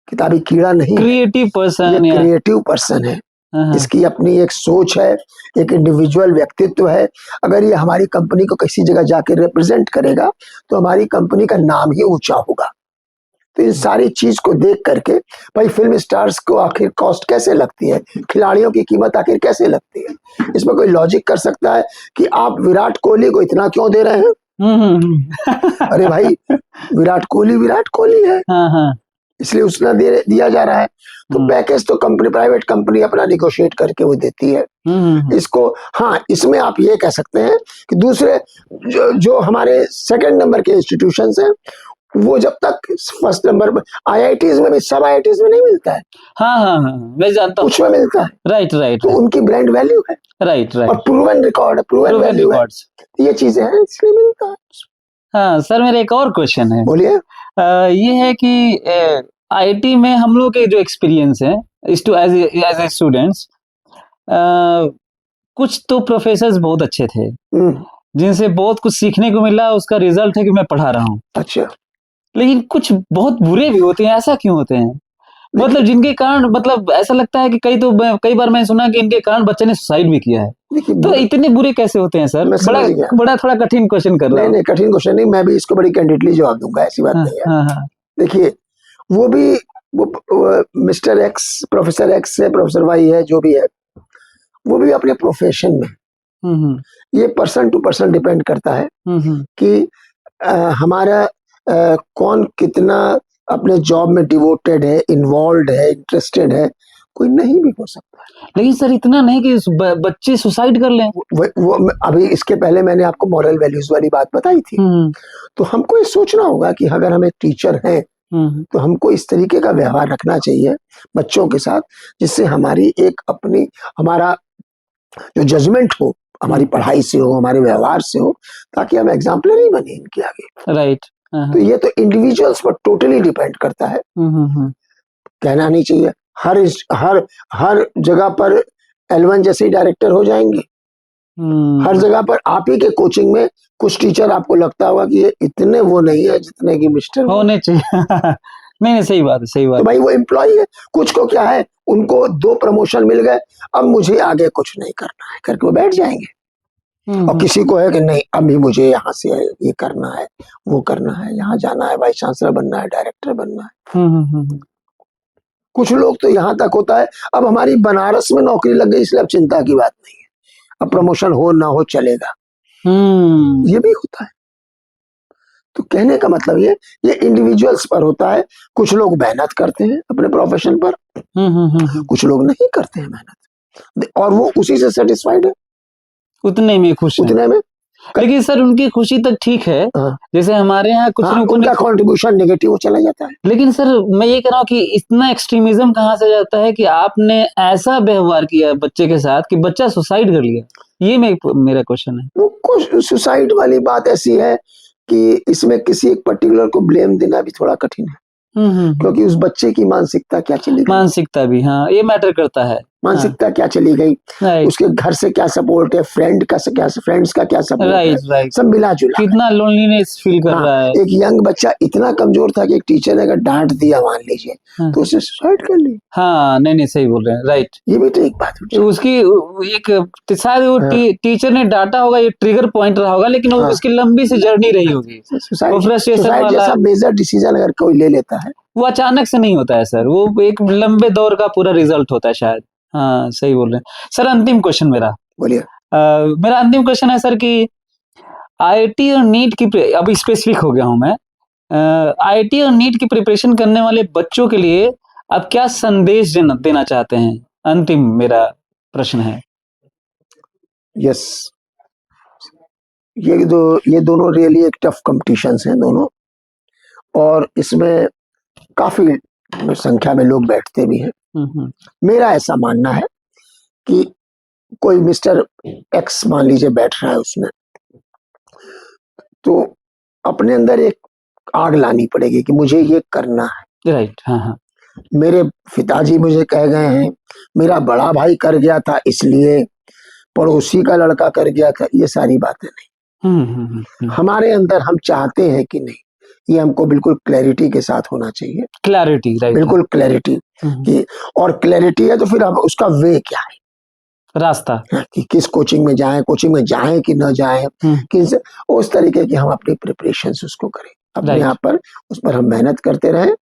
किताबी कीड़ा नहीं, क्रिएटिव पर्सन, ये क्रिएटिव पर्सन है। इसकी अपनी एक सोच है, एक इंडिविजुअल व्यक्तित्व है। अगर ये हमारी कंपनी को किसी जगह जाकर रिप्रेजेंट करेगा तो हमारी कंपनी का नाम ही ऊंचा होगा। तो इन सारी चीज को देख करके भाई फिल्म स्टार्स को आखिर कॉस्ट कैसे लगती है, खिलाड़ियों की कीमत आखिर कैसे लगती है, इसमें कोई लॉजिक कर सकता है कि आप विराट कोहली को इतना क्यों दे रहे हैं? अरे भाई, विराट कोहली है, हाँ हाँ इसलिए उसने दिया जा रहा है। तो पैकेज तो कंपनी, प्राइवेट कंपनी अपना निगोशिएट करके वो देती है इसको। हाँ, इसमें आप ये कह सकते हैं कि दूसरे जो हमारे सेकंड नंबर के इंस्टीट्यूशंस हैं, वो जब तक फर्स्ट नंबर में, आईआईटीज में भी, सब आईआईटीज में नहीं मिलता है, हाँ हाँ हाँ मैं जानता हूँ, कुछ में मिलता है। राइट राइट तो उनकी ब्रांड वैल्यू है, राइट और राइट, प्रूवन रिकॉर्ड है, प्रूवन वैल्यू है, ये चीजें हैं, इसलिए मिलता है। हाँ सर, मेरा एक और क्वेश्चन है। बोलिए। ये है कि आईटी में हम लोग के जो एक्सपीरियंस है एज ए स्टूडेंट्स, कुछ तो प्रोफेसर्स बहुत अच्छे थे जिनसे बहुत कुछ सीखने को मिला, उसका रिजल्ट है कि मैं पढ़ा रहा हूँ। अच्छा, लेकिन कुछ बहुत बुरे भी होते हैं, ऐसा क्यों होते हैं? मतलब जिनके कारण, मतलब ऐसा लगता है कि कई बार मैंने सुना कि इनके कारण बच्चे ने सुसाइड भी किया है। तो इतने बुरे कैसे होते हैं सर? बड़ा थोड़ा कठिन क्वेश्चन कर रहा हूं। नहीं, कठिन क्वेश्चन नहीं, मैं भी इसको बड़ी कैंडिडेटली जवाब दूंगा, ऐसी बात नहीं है। हाँ हाँ, देखिए, वो मिस्टर एक्स, प्रोफेसर एक्स है, प्रोफेसर वाई है, जो भी है, वो भी अपने प्रोफेशन में, ये पर्सन टू पर्सन डिपेंड करता है कि हमारा कौन कितना अपने जॉब में डिवोटेड है, इन्वॉल्व है, इंटरेस्टेड है। कोई नहीं भी हो सकता है। लेकिन सर इतना नहीं कि बच्चे सुसाइड कर लें। वो अभी इसके पहले मैंने आपको मॉरल वैल्यूज वाली बात बताई थी। तो हमको ये सोचना होगा कि अगर हम एक टीचर हैं तो हमको इस तरीके का व्यवहार रखना चाहिए बच्चों के साथ, जिससे हमारी एक अपनी, हमारा जो जजमेंट हो, हमारी पढ़ाई से हो, हमारे व्यवहार से हो, ताकि हम एग्जाम्पलरी बने इनके आगे। राइट। तो ये तो इंडिविजुअल्स पर टोटली डिपेंड करता है। कहना नहीं चाहिए हर जगह पर L1 जैसे ही डायरेक्टर हो जाएंगे। हर जगह पर आप ही के कोचिंग में कुछ टीचर आपको लगता होगा कि ये इतने वो नहीं है जितने की मिस्टर होने चाहिए। नहीं, सही बात है, सही बात। तो भाई वो एम्प्लॉय है, कुछ को क्या है, उनको 2 प्रमोशन मिल गए, अब मुझे आगे कुछ नहीं करना है करके वो बैठ जाएंगे। और किसी को है कि नहीं, अभी मुझे यहाँ से ये करना है, वो करना है, यहाँ जाना है, वाइस चांसलर बनना है, डायरेक्टर बनना है। कुछ लोग तो यहाँ तक होता है, अब हमारी बनारस में नौकरी लग गई, इसलिए अब चिंता की बात नहीं है, अब प्रमोशन हो ना हो चलेगा। ये भी होता है। तो कहने का मतलब ये इंडिविजुअल्स पर होता है। कुछ लोग मेहनत करते हैं अपने प्रोफेशन पर, कुछ लोग नहीं करते हैं मेहनत, और वो उसी से सेटिस्फाइड है, उतने में खुश है। उतने में। लेकिन सर उनकी खुशी तक ठीक है। जैसे हमारे यहाँ कुछ उनका कंट्रीब्यूशन नेगेटिव चला जाता है। लेकिन सर मैं ये कह रहा हूँ कि इतना एक्सट्रीमिज्म कहाँ से जाता है कि आपने ऐसा व्यवहार किया बच्चे के साथ कि बच्चा सुसाइड कर लिया? ये मेरा क्वेश्चन है। वो कुछ सुसाइड वाली बात ऐसी है कि इसमें किसी एक पर्टिकुलर को ब्लेम देना भी थोड़ा कठिन है, क्योंकि उस बच्चे की मानसिकता क्या चली गई, मानसिकता भी, हाँ, ये मैटर करता है। मानसिकता क्या चली गई, उसके घर से क्या सपोर्ट है, फ्रेंड्स का क्या सपोर्ट है, सब मिला जुला, कितना लोनलीनेस फील कर रहा है। एक यंग बच्चा इतना कमजोर था कि एक टीचर ने अगर डांट दिया मान लीजिए, तो उसने सुसाइड कर ली। हाँ, नहीं सही बोल रहे हैं, राइट। ये भी तो एक बात है। उसकी एक शायद वो टीचर ने डांटा होगा, ये ट्रिगर पॉइंट रहा होगा, लेकिन उसकी लंबी सी जर्नी रही होगी। सुसाइड जैसा मेजर डिसीजन अगर कोई ले लेता है, वो अचानक से नहीं होता है सर, वो एक लंबे दौर का पूरा रिजल्ट होता है शायद। हाँ, सही बोल रहे हैं सर। अंतिम क्वेश्चन मेरा, बोलिए। मेरा अंतिम क्वेश्चन है सर कि आईआईटी और नीट की, अभी स्पेसिफिक हो गया हूं मैं, आईआईटी और नीट की प्रिपरेशन करने वाले बच्चों के लिए आप क्या संदेश देना चाहते हैं? अंतिम मेरा प्रश्न है। यस, ये दोनों रियली एक टफ कॉम्पिटिशन्स हैं दोनों, और इसमें काफी संख्या में लोग बैठते भी हैं। मेरा ऐसा मानना है कि कोई मिस्टर एक्स मान लीजिए बैठ रहा है उसमें, तो अपने अंदर एक आग लानी पड़ेगी कि मुझे ये करना है। राइट। हाँ। मेरे पिताजी मुझे कह गए हैं, मेरा बड़ा भाई कर गया था इसलिए, पड़ोसी का लड़का कर गया था, ये सारी बातें नहीं। हमारे अंदर हम चाहते हैं कि नहीं, ये हमको बिल्कुल क्लैरिटी के साथ होना चाहिए। क्लैरिटी, राइट, बिल्कुल क्लैरिटी कि, और क्लैरिटी है तो फिर अब उसका वे क्या है, रास्ता, कि किस कोचिंग में जाएं कि न जाएं, किस उस तरीके की हम अपनी प्रिपरेशन उसको करें, अपने यहाँ पर उस पर हम मेहनत करते रहें।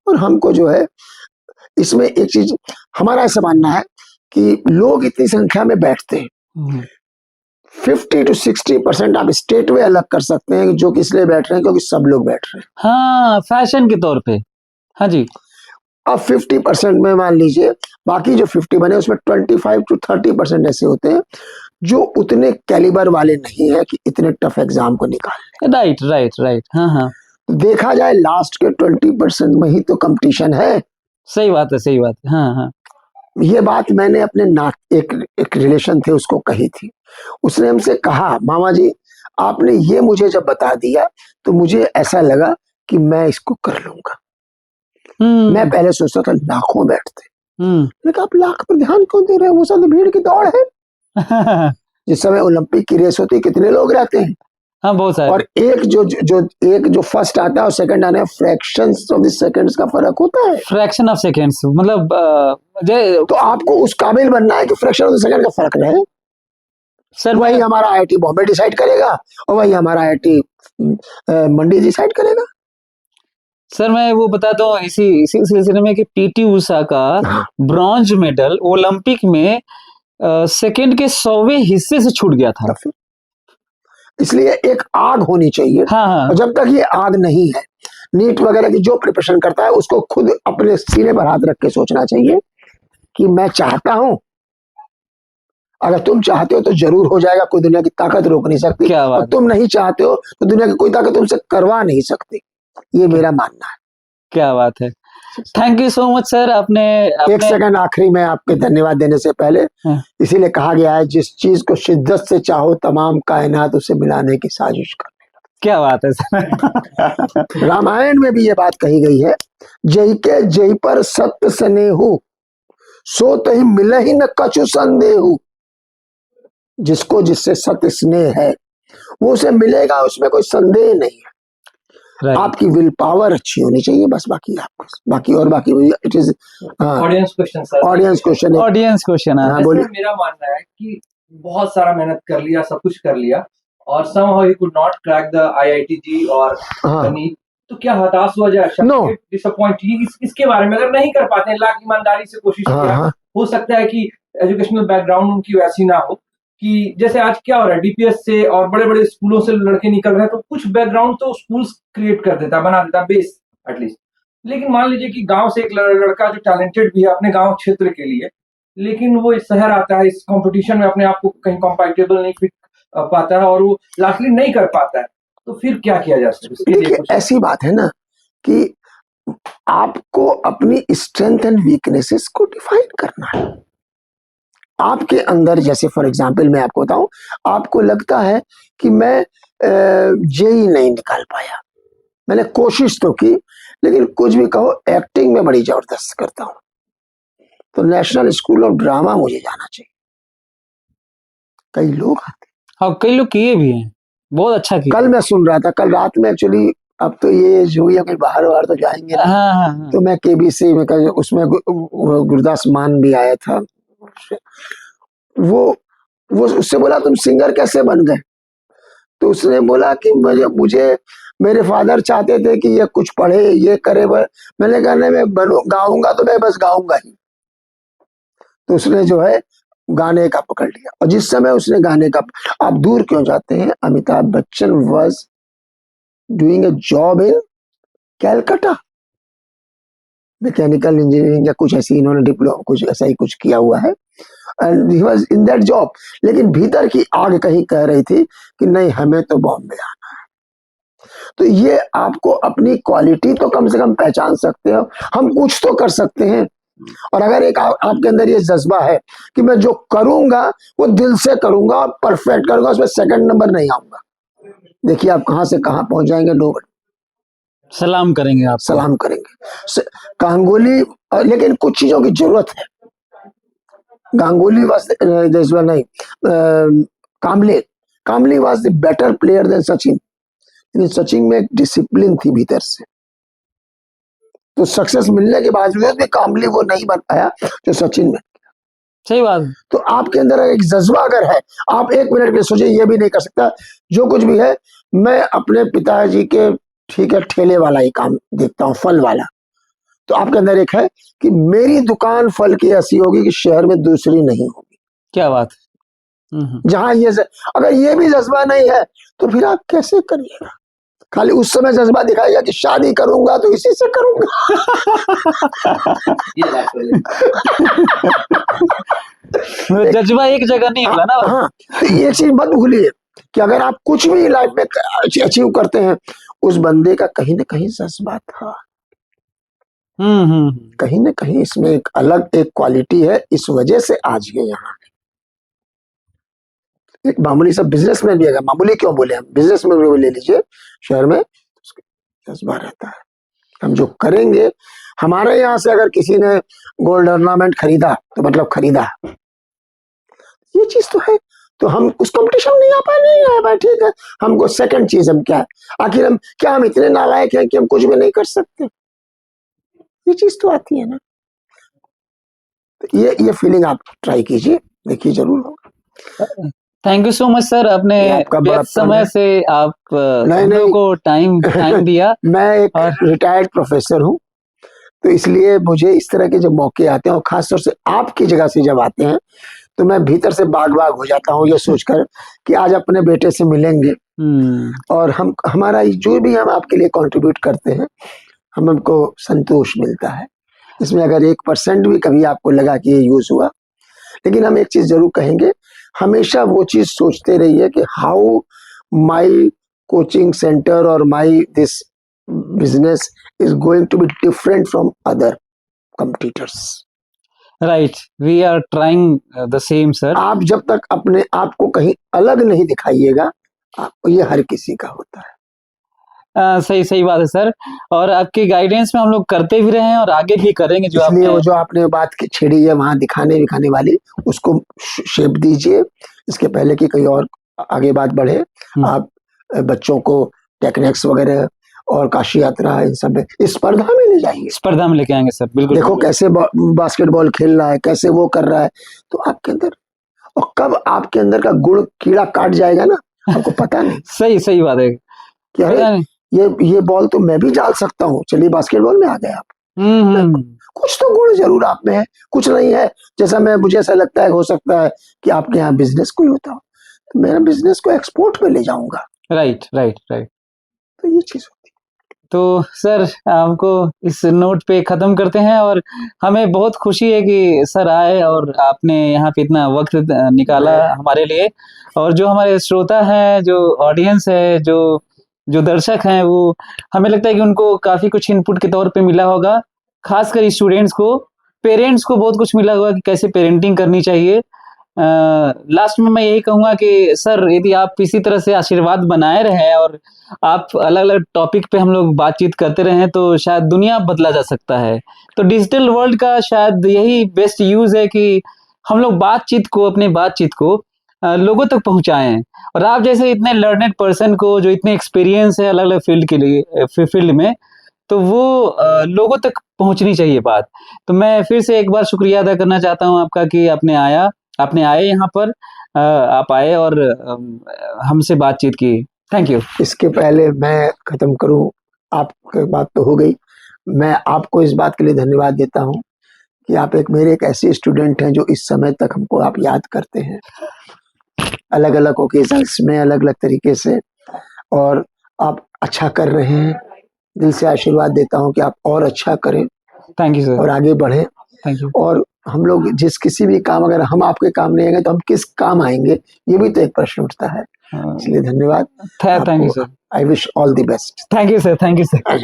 और हमको जो है इसमें एक चीज हमारा ऐसा मानना है कि लोग इतनी संख्या में बैठते हैं, 50 to 60% आप स्टेट वे अलग कर सकते हैं, जो कि इसलिए बैठ रहे हैं क्योंकि सब लोग बैठ रहे हैं। हाँ, फैशन के तौर पे। हाँ जी। अब 50% में मान लीजिए, बाकी जो 50 बने उसमें 25 to 30% ऐसे होते हैं जो उतने कैलिबर वाले नहीं है कि इतने टफ एग्जाम को निकाल राइट राइट राइट। हाँ हाँ, लें। देखा जाए लास्ट के 20% में ही तो कंपटीशन है। सही बात है, सही बात है। हाँ हाँ। ये बात मैंने अपने एक रिलेशन थे उसको कही थी। उसने हमसे कहा, मामा जी आपने ये मुझे जब बता दिया तो मुझे ऐसा लगा कि मैं इसको कर लूंगा। मैं पहले सोचता था लाखों बैठते, लेकिन आप लाख पर ध्यान क्यों दे रहे हैं? वो सब भीड़ की दौड़ है। जिस समय ओलंपिक की रेस होती है कितने लोग रहते हैं? हाँ, बहुत सारे। और एक जो फर्स्ट आता है और सेकंड आने में फ्रैक्शंस ऑफ द सेकंड्स का फर्क होता है। फ्रैक्शन ऑफ सेकेंड्स, मतलब तो आपको उस काबिल बनना है कि फ्रैक्शन ऑफ द सेकंड का फर्क रहे। सर वही हमारा आईआईटी बॉम्बे डिसाइड करेगा और वही हमारा आईआईटी मंडी डिसाइड करेगा। सर मैं वो बताता हूँ इसी इसी सिलसिले में कि पीटी उषा का ब्रॉन्ज मेडल ओलंपिक में सेकंड के 100वें हिस्से से छूट गया था। इसलिए एक आग होनी चाहिए। हाँ हाँ। और जब तक ये आग नहीं है, नीट वगैरह की जो प्रिपरेशन करता है उसको खुद अपने सीने पर हाथ रख के सोचना चाहिए कि मैं चाहता हूं। अगर तुम चाहते हो तो जरूर हो जाएगा, कोई दुनिया की ताकत रोक नहीं सकती। क्या बात और तुम नहीं चाहते हो तो दुनिया की कोई ताकत तुमसे करवा नहीं सकती। ये मेरा मानना है। क्या बात है। Thank you so much sir. आपने एक सेकंड आखिरी में आपके धन्यवाद देने से पहले, इसीलिए कहा गया है जिस चीज को शिद्दत से चाहो तमाम कायनात उसे मिलाने की साजिश कर। क्या बात है सर। रामायण में भी ये बात कही गई है, जय के जय पर सत्य स्नेहु सो तही मिले ही न कछु संदेहु। जिसको जिससे सत्य स्नेह है वो उसे मिलेगा, उसमें कोई संदेह नहीं है। आपकी विल पावर अच्छी होनी चाहिए, बस बाकी आपको बाकी it is audience question sir. Audience question है। हाँ, बोलिए। मेरा मानना है कि बहुत सारा मेहनत कर लिया, सब कुछ कर लिया और somehow he could not crack the IITG और NEET, तो क्या हताश हुआ जाए? डिसअपॉइंट इसके बारे में अगर नहीं कर पाते हैं, लाख ईमानदारी से कोशिश किया, हो सकता है कि एजुकेशनल बैकग्राउंड उनकी वैसी ना हो कि जैसे आज क्या हो रहा है डीपीएस से और बड़े बड़े स्कूलों से लड़के निकल रहे हैं, तो कुछ बैकग्राउंड तो स्कूल्स क्रिएट कर देता, बना देता बेस एटलीस्ट। लेकिन मान लीजिए कि गांव से एक लड़का जो टैलेंटेड भी है अपने गांव क्षेत्र के लिए, लेकिन वो इस शहर आता है, इस कंपटीशन में अपने आप को कहीं कंपैटिबल नहीं फिट पाता है और वो लास्टली नहीं कर पाता है, तो फिर क्या किया जा सकता है? देखिए ऐसी बात है ना कि आपको अपनी स्ट्रेंथ एंड वीकनेसेस को डिफाइन करना है। आपके अंदर, जैसे फॉर एग्जांपल मैं आपको बताऊं, आपको लगता है कि मैं जेई नहीं निकाल पाया, मैंने कोशिश तो की लेकिन कुछ भी कहो एक्टिंग में बड़ी जबरदस्त करता हूं, तो नेशनल स्कूल ऑफ ड्रामा मुझे जाना चाहिए। कई लोग आते, हाँ कई लोग किए भी हैं, बहुत अच्छा किया। कल मैं सुन रहा था, कल रात में एक्चुअली, अब तो ये जो है कहीं बाहर तो जाएंगे ना। हाँ। तो मैं केबीसी में उसमें गुरदास मान भी आया था। वो उससे बोला तुम सिंगर कैसे बन गए? तो उसने बोला कि मुझे मेरे फादर चाहते थे कि ये कुछ पढ़े, ये करे। मैंने कहा नहीं, मैं गाऊंगा तो मैं बस गाऊंगा ही। तो उसने जो है गाने का पकड़ लिया, और जिस समय उसने गाने का, आप दूर क्यों जाते हैं, Amitabh Bachchan was doing a job in Calcutta, mechanical engineering या कुछ ऐसी, इन्होंने डिप्लोमा कुछ ऐसा ही कुछ किया हुआ है, and he was in that job. लेकिन भीतर की आग कहीं कह रही थी कि नहीं, हमें तो बॉम्बे आना है। तो ये आपको अपनी क्वालिटी तो कम से कम पहचान सकते हो, हम कुछ तो कर सकते हैं। और अगर एक आपके अंदर ये जज्बा है कि मैं जो करूंगा वो दिल से करूंगा और परफेक्ट करूंगा, उसमें सेकंड नंबर नहीं आऊंगा, देखिए आप कहां से कहां पहुंच जाएंगे। लोग सलाम करेंगे, आप सलाम करेंगे। गांगुली, लेकिन कुछ चीजों की जरूरत है। गांगुली वाज नहीं, Kambli was the better player than Sachin, लेकिन सचिन में एक डिसिप्लिन थी भीतर से, तो सक्सेस मिलने के बावजूद भी कामली वो नहीं बन पाया जो सचिन में। सही बात। तो आपके अंदर एक जज्बा अगर है, आप एक मिनट के लिए सोचिए, ये भी नहीं कर सकता जो कुछ भी है, मैं अपने पिताजी के, ठीक है, ठेले वाला ही काम देखता हूँ, फल वाला। तो आपके अंदर एक है कि मेरी दुकान फल की ऐसी होगी कि शहर में दूसरी नहीं होगी। क्या बात जहां अगर ये भी जज्बा नहीं है तो फिर आप कैसे करिएगा? खाली उस समय जज्बा दिखाइएगा कि शादी करूंगा तो इसी से करूंगा। जज्बा एक जगह नहीं होला ना। हाँ, तो ये चीज मत भूलिए कि अगर आप कुछ भी लाइफ में अचीव करते हैं, उस बंदे का कहीं ना कहीं जज्बा था। कहीं ना कहीं इसमें एक अलग एक क्वालिटी है, इस वजह से आज ये यहाँ है। एक मामूली सा बिजनेसमैन भी, अगर मामूली क्यों बोले, हम बिजनेसमैन भी ले लीजिए शहर में, जज्बा रहता है। हम जो करेंगे, हमारे यहाँ से अगर किसी ने गोल्ड ऑर्नामेंट खरीदा तो मतलब खरीदा, ये चीज तो है। तो हम उस कंपटीशन में नहीं आ पाए, नहीं आ पाए, ठीक है। हमको सेकंड चीज हम क्या है, आखिर हम इतने नालायक हैं कि हम कुछ भी नहीं कर सकते, ये चीज तो आती है ना। तो ये फीलिंग आप ट्राई कीजिए, देखिए जरूर होगा। Thank you so much sir, अपने व्यस्त समय से आप हम लोगों को टाइम दिया। मैं एक रिटायर्ड प्रोफेसर हूँ, तो इसलिए मुझे इस तरह के जब मौके आते हैं, और खासतौर से आपकी जगह से जब आते हैं, तो मैं भीतर से बाग हो जाता हूँ, ये सोचकर कि आज अपने बेटे से मिलेंगे और हमारा जो भी हम आपके लिए कंट्रीब्यूट करते हैं, हमको संतोष मिलता है। इसमें अगर 1% भी कभी आपको लगा कि ये यूज हुआ, लेकिन हम एक चीज जरूर कहेंगे, हमेशा वो चीज सोचते रहिए कि हाउ माई कोचिंग सेंटर और my this business is going to be different from other competitors. Right, we are trying the same sir. आप जब तक अपने आप को कहीं अलग नहीं दिखाइएगा, ये हर किसी का होता है। सही बात है सर, और आपके गाइडेंस में हम लोग करते भी रहे हैं और आगे भी करेंगे। जो आपने बात की छेड़ी है वहां दिखाने विखाने वाली, उसको शेप दीजिए, इसके पहले कि कहीं और आगे बात बढ़े। आप बच्चों को टेक्निक्स वगैरह और काशी यात्रा, इन सब में स्पर्धा में ले जाइए, स्पर्धा में लेके आएंगे सर, बिल्कुल। देखो कैसे बास्केटबॉल खेल रहा है, कैसे वो कर रहा है, तो आपके अंदर, और कब आपके अंदर का गुण कीड़ा काट जाएगा ना, आपको पता नहीं। सही बात है कि अरे ये बॉल तो मैं भी डाल सकता हूँ, चलिए बास्केटबॉल में आ गए आप। कुछ तो गुण जरूर आप में है, कुछ नहीं है। जैसा मुझे ऐसा लगता है, हो सकता है कि आपके यहाँ बिजनेस कोई होता हो, तो मेरा बिजनेस को एक्सपोर्ट में ले जाऊंगा। राइट। तो ये चीज होती है। तो सर, हमको इस नोट पे खत्म करते हैं, और हमें बहुत खुशी है कि सर आए और आपने यहाँ पे इतना वक्त निकाला हमारे लिए। और जो हमारे श्रोता हैं, जो ऑडियंस है, जो दर्शक हैं, वो हमें लगता है कि उनको काफी कुछ इनपुट के तौर पे मिला होगा। खासकर स्टूडेंट्स को, पेरेंट्स को बहुत कुछ मिला होगा कि कैसे पेरेंटिंग करनी चाहिए। लास्ट में मैं यही कहूंगा कि सर, यदि आप इसी तरह से आशीर्वाद बनाए रहे और आप अलग अलग टॉपिक पे हम लोग बातचीत करते रहे, तो शायद दुनिया बदला जा सकता है। तो डिजिटल वर्ल्ड का शायद यही बेस्ट यूज है कि हम लोग अपने बातचीत को लोगों तक पहुंचाएं। और आप जैसे इतने लर्नेड पर्सन को, जो इतने एक्सपीरियंस है अलग अलग फील्ड में, तो वो लोगों तक पहुंचनी चाहिए बात। तो मैं फिर से एक बार शुक्रिया अदा करना चाहता हूं आपका कि आपने आए यहाँ पर, आप आए और हमसे बातचीत की। Thank you. इसके पहले मैं खत्म करूं, आपकी बात तो हो गई, मैं आपको इस बात के लिए धन्यवाद देता हूं कि आप मेरे एक ऐसे स्टूडेंट हैं जो इस समय तक हमको आप याद करते हैं, अलग अलग ओकेजन्स में, अलग अलग तरीके से, और आप अच्छा कर रहे हैं। दिल से आशीर्वाद देता हूं कि आप और अच्छा करें। Thank you sir. और आगे बढ़ें। Thank you. और हम लोग किसी भी काम, अगर हम आपके काम नहीं आएंगे तो हम किस काम आएंगे, ये भी तो एक प्रश्न उठता है। इसलिए धन्यवाद। Thank you sir. I wish all the best. Thank you sir.